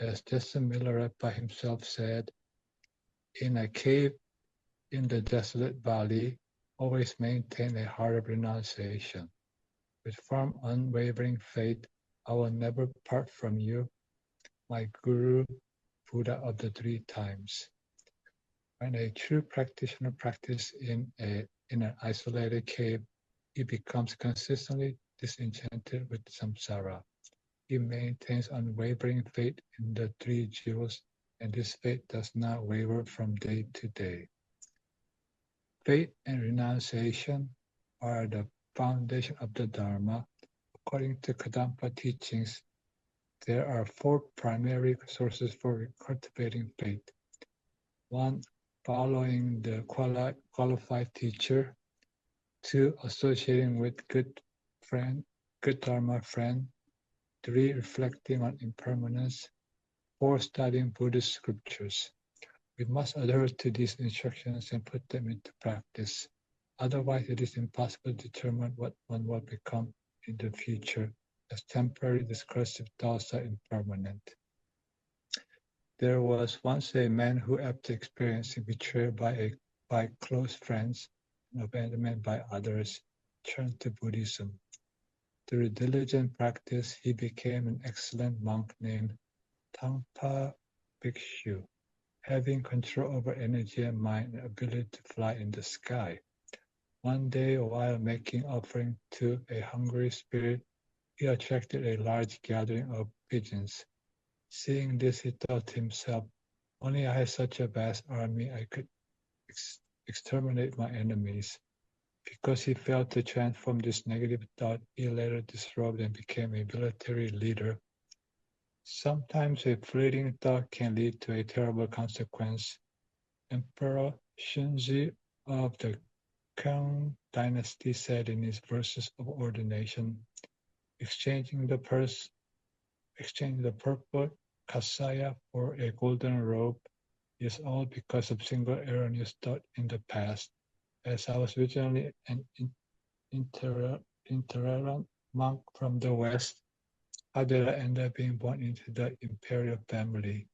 As Justin Millaret himself said, in a cave in the desolate valley, always maintain a heart of renunciation. With firm, unwavering faith, I will never part from you, my Guru, Buddha of the 3 times. When a true practitioner practices in an isolated cave, he becomes consistently disenchanted with samsara. He maintains unwavering faith in the 3 jewels, and this faith does not waver from day to day. Faith and renunciation are the foundation of the Dharma. According to Kadampa teachings, there are 4 primary sources for cultivating faith. 1, following the qualified teacher. 2, associating with good friend, good Dharma friend. 3. Reflecting on impermanence. 4. Studying Buddhist scriptures. We must adhere to these instructions and put them into practice. Otherwise, it is impossible to determine what one will become in the future, as temporary discursive thoughts are impermanent. There was once a man who, after experiencing betrayal by close friends and abandonment by others, turned to Buddhism. Through diligent practice, he became an excellent monk named Tangpa Bhikshu, having control over energy and mind and ability to fly in the sky. One day, while making offering to a hungry spirit, he attracted a large gathering of pigeons. Seeing this, he thought to himself, only I had such a vast army, I could exterminate my enemies. Because he failed to transform this negative thought, he later disrobed and became a military leader. Sometimes a fleeting thought can lead to a terrible consequence. Emperor Shunzi of the Qing dynasty said in his verses of ordination, exchanging the purple kasaya for a golden robe is all because of single erroneous thought in the past. As I was originally an intolerant monk from the West, how did I end up being born into the imperial family?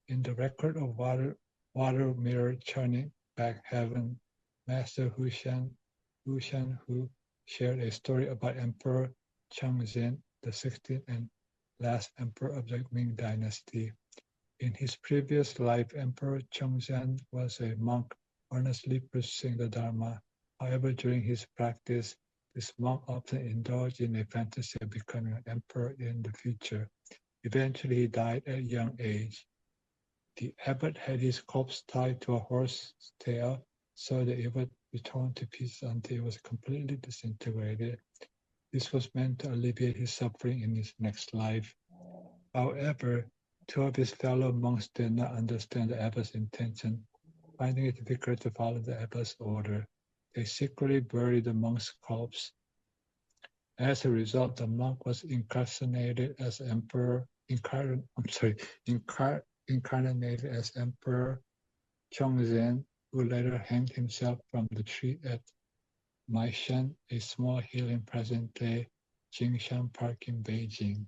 In the record of water mirror churning back heaven, Master Hushan, who shared a story about Emperor Chengzhen, the 16th and last emperor of the Ming dynasty. In his previous life, Emperor Chengzhen was a monk earnestly pursuing the Dharma. However, during his practice, this monk often indulged in a fantasy of becoming an emperor in the future. Eventually, he died at a young age. The abbot had his corpse tied to a horse's tail, so that it would be torn to pieces until it was completely disintegrated. This was meant to alleviate his suffering in his next life. However, 2 of his fellow monks did not understand the abbot's intention. Finding it difficult to follow the abbot's order, they secretly buried the monk's corpse. As a result, the monk was incarcerated as emperor. Incarnated as Emperor Chongzhen, who later hanged himself from the tree at Maishan, a small hill in present-day Jingshan Park in Beijing.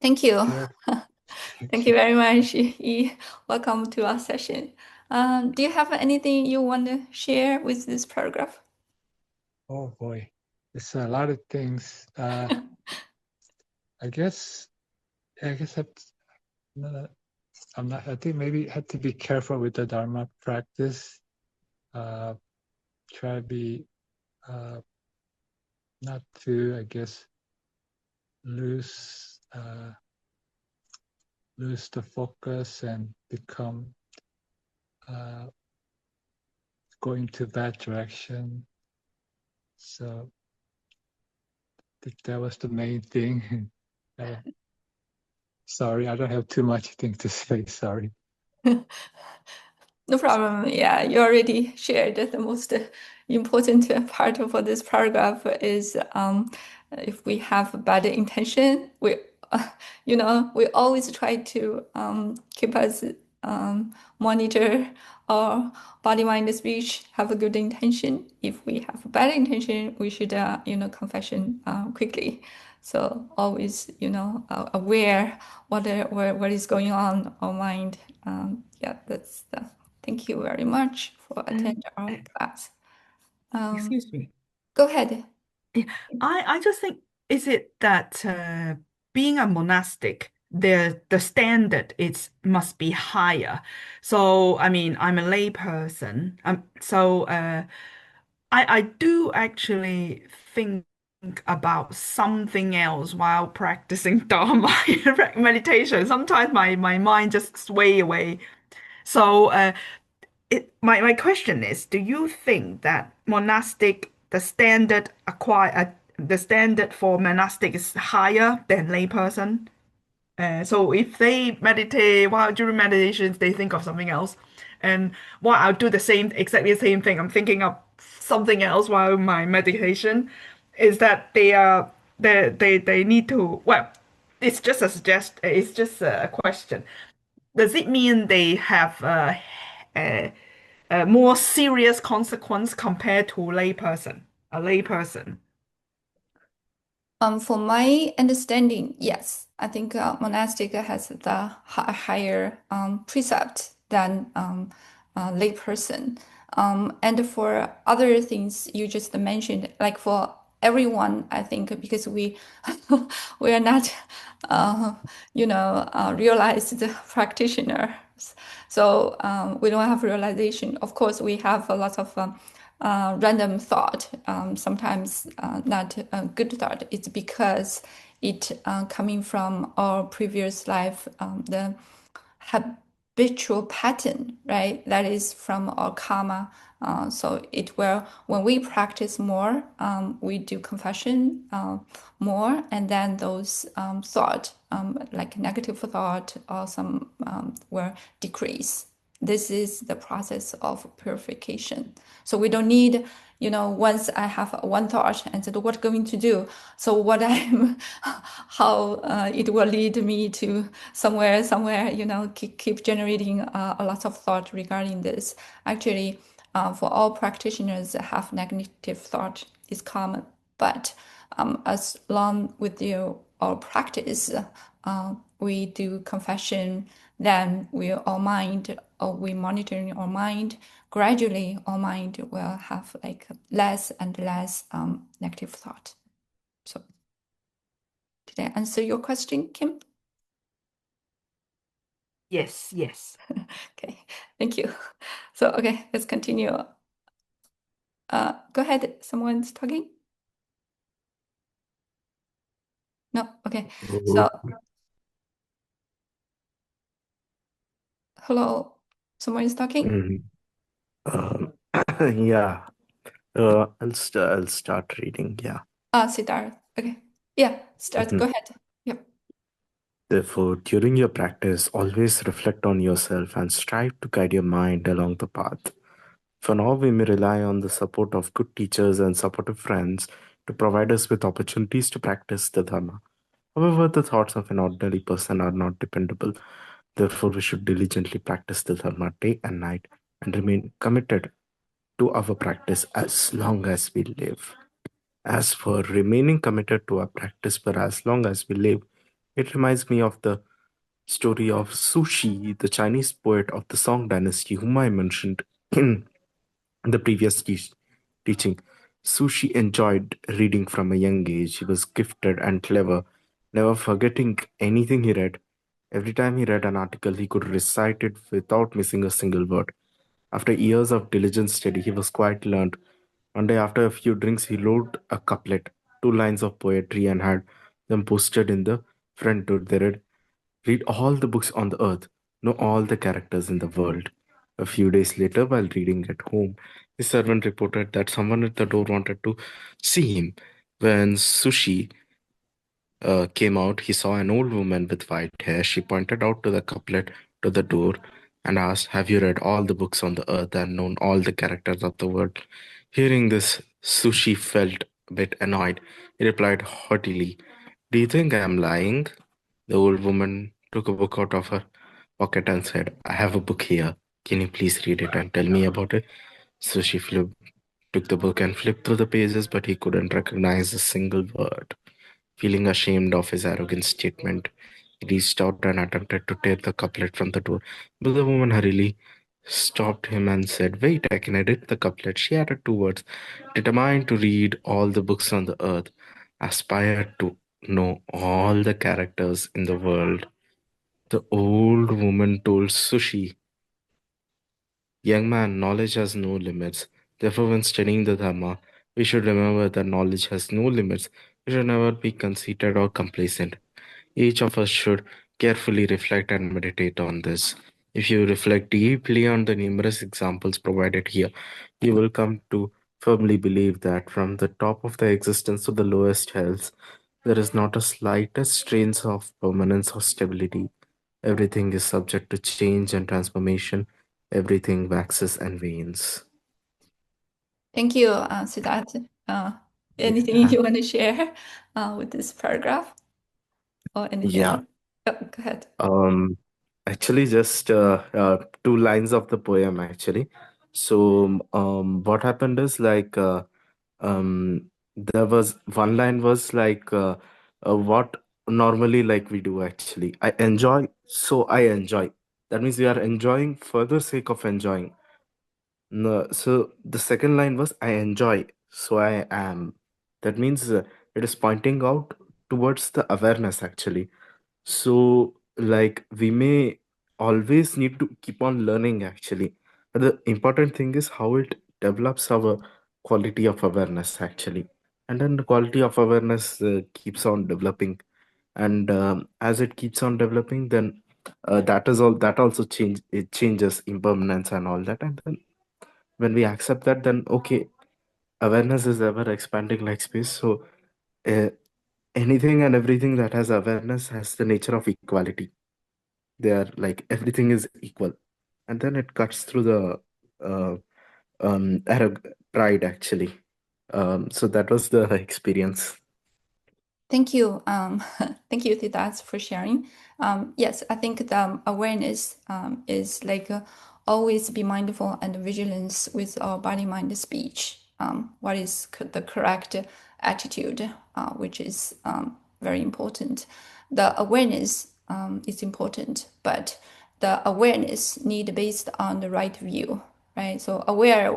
Thank you. There, Thank you very much, Yi. Welcome to our session. Do you have anything you want to share with this paragraph? Oh boy, there's a lot of things. I guess I think maybe have to be careful with the Dharma practice. Try to be not to, I guess, lose the focus and become go into that direction. So I think that was the main thing. Sorry, I don't have too much thing to say. Sorry. No problem. Yeah, you already shared the most important part for this paragraph is if we have bad intention, we always try to keep us monitor our body, mind, speech, have a good intention. If we have a bad intention, we should confession quickly. So always aware what is going on our mind. Yeah, that's the. Thank you very much for attending our class. Excuse me. Go ahead. I just think, is it that being a monastic, the standard must be higher. So I mean, I'm a lay person. So I do actually think about something else while practicing Dharma meditation. Sometimes my mind just sway away. So my question is, do you think that the standard for monastic is higher than layperson? So if they meditate while during meditations, they think of something else. And while I'll do exactly the same thing, I'm thinking of something else while my meditation is that they need to, well, it's just a question. Does it mean they have a more serious consequence compared to a layperson? For my understanding, yes, I think monastic has the higher precept than layperson. And for other things you just mentioned, like for everyone, I think because we we are not, realized practitioners, so we don't have realization. Of course, we have a lot of random thought, sometimes not a good thought. It's because it coming from our previous life, the habitual pattern, right? That is from our karma. So it will, when we practice more, we do confession more, and then those thought, like negative thought or some will decrease. This is the process of purification. So we don't need, once I have one thought and said, what going to do? So what I'm, how it will lead me to somewhere, keep generating a lot of thought regarding this. Actually, for all practitioners, have negative thought is common, but as long with our practice, we do confession, then we monitoring our mind. Gradually, our mind will have like less and less negative thought. So, did I answer your question, Kim? Yes. Okay, thank you. So, okay, let's continue. Go ahead. Someone's talking? No? Okay. So, hello. Someone is talking? Yeah. I'll start reading. Yeah. Siddharth. Okay. Yeah, start. Go ahead. Yep. Therefore, during your practice, always reflect on yourself and strive to guide your mind along the path. For now, we may rely on the support of good teachers and supportive friends to provide us with opportunities to practice the Dharma. However, the thoughts of an ordinary person are not dependable. Therefore, we should diligently practice the Dharma day and night and remain committed to our practice as long as we live. As for remaining committed to our practice for as long as we live, it reminds me of the story of Sushi, the Chinese poet of the Song dynasty, whom I mentioned in the previous teaching. Sushi enjoyed reading from a young age. He was gifted and clever, never forgetting anything he read. Every time he read an article, he could recite it without missing a single word. After years of diligent study, he was quite learned. One day, after a few drinks, he wrote a couplet, two lines of poetry, and had them posted in the front door. They read all the books on the earth, know all the characters in the world. A few days later, while reading at home, his servant reported that someone at the door wanted to see him. When Sushi came out, he saw an old woman with white hair. She pointed out to the couplet to the door and asked, "Have you read all the books on the earth and known all the characters of the world?" Hearing this, Sushi felt a bit annoyed. He replied haughtily, "Do you think I am lying?" The old woman took a book out of her pocket and said, "I have a book here. Can you please read it and tell me about it?" Sushi took the book and flipped through the pages, but he couldn't recognize a single word. Feeling ashamed of his arrogant statement, he reached out and attempted to tear the couplet from the door, but the woman hurriedly stopped him and said, "Wait, I can edit the couplet." She added two words: "Determined to read all the books on the earth, aspired to know all the characters in the world." The old woman told Sushi, "Young man, knowledge has no limits. Therefore, when studying the Dharma, we should remember that knowledge has no limits. We should never be conceited or complacent. Each of us should carefully reflect and meditate on this. If you reflect deeply on the numerous examples provided here, you will come to firmly believe that from the top of the existence to the lowest hells, there is not a slightest trace of permanence or stability. Everything is subject to change and transformation. everything waxes and wanes. Thank you, Siddharth. Anything you want to share with this paragraph or anything Yeah. else? Oh, go ahead. Actually, just 2 lines of the poem, actually. So, what happened is like, there was one line was like, what normally like we do actually. I enjoy, so I enjoy. That means we are enjoying for the sake of enjoying. No, so the second line was I enjoy, so I am. That means it is pointing out towards the awareness actually. So, like, we may always need to keep on learning actually. But the important thing is how it develops our quality of awareness actually. And then the quality of awareness keeps on developing. And as it keeps on developing, then that also it changes impermanence and all that. And then when we accept that, then okay, awareness is ever expanding like space. So uh, anything and everything that has awareness has the nature of equality. They are like everything is equal, and then it cuts through the pride actually. So that was the experience. Thank you. Thank you, Siddharth, for sharing. Yes, I think the awareness is like always be mindful and vigilance with our body, mind, speech. What is the correct attitude, which is very important. The awareness is important, but the awareness need based on the right view, right? So aware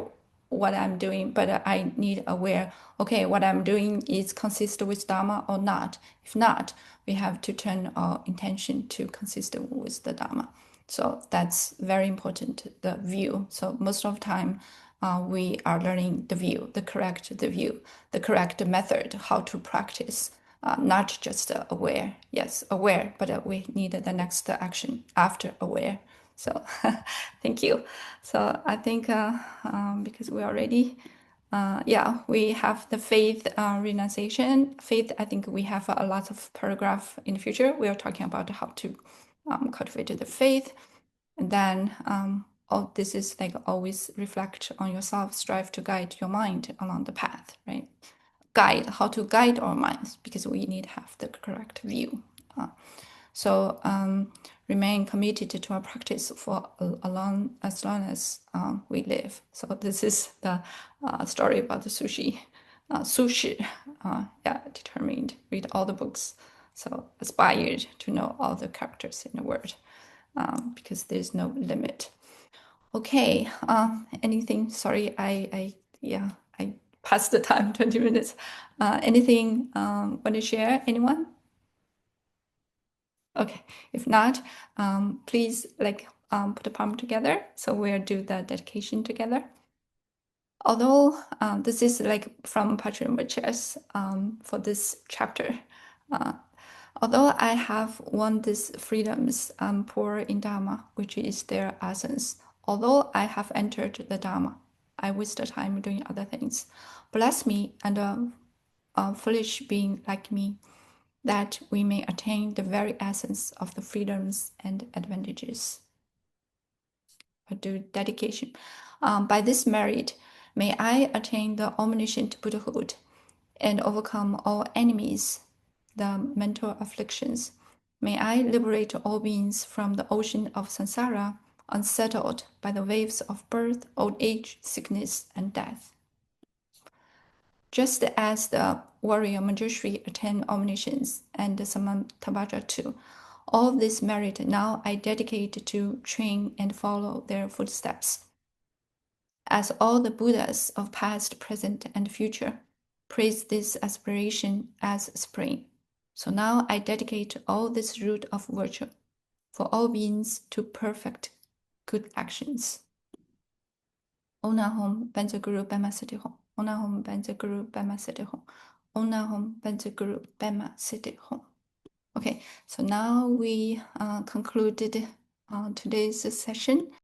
what I'm doing, but I need aware, okay, what I'm doing is consistent with Dharma or not. If not, we have to turn our intention to consistent with the Dharma. So that's very important, the view. So most of the time, we are learning the view, the correct method, how to practice, not just aware. Yes, aware, but we need the next action after aware. So thank you. So I think because we already, we have the faith renunciation. Faith, I think we have a lot of paragraph in the future. We are talking about how to cultivate the faith. And then this is like always reflect on yourself, strive to guide your mind along the path, right? How to guide our minds, because we need to have the correct view. So remain committed to our practice for as long as we live. So this is the story about the sushi. Sushi, determined, read all the books. So aspired to know all the characters in the world, because there's no limit. Okay, anything? Sorry, I passed the time, 20 minutes. Anything want to share? Anyone? Okay, if not, please put the palm together. So we'll do the dedication together. Although this is like from Patrick Virtuous for this chapter. Although I have won these freedoms, I'm poor in Dharma, which is their essence. Although I have entered the Dharma, I waste the time doing other things. Bless me and a foolish being like me, that we may attain the very essence of the freedoms and advantages. I do dedication. By this merit, may I attain the omniscient Buddhahood and overcome all enemies, the mental afflictions. May I liberate all beings from the ocean of samsara, unsettled by the waves of birth, old age, sickness, and death. Just as the warrior Manjushri attained omniscience and the Samantabhadra too, all this merit now I dedicate to train and follow their footsteps. As all the Buddhas of past, present, and future praise this aspiration as spring. So now I dedicate all this root of virtue for all beings to perfect good actions. Om Nahom Benza Guru Bema Siddhi Hom. Om Nahom Benza Guru Bema Siddhi Hom. Om Nahom Benza Guru Bema Siddhi Hom. Okay, so now we concluded today's session.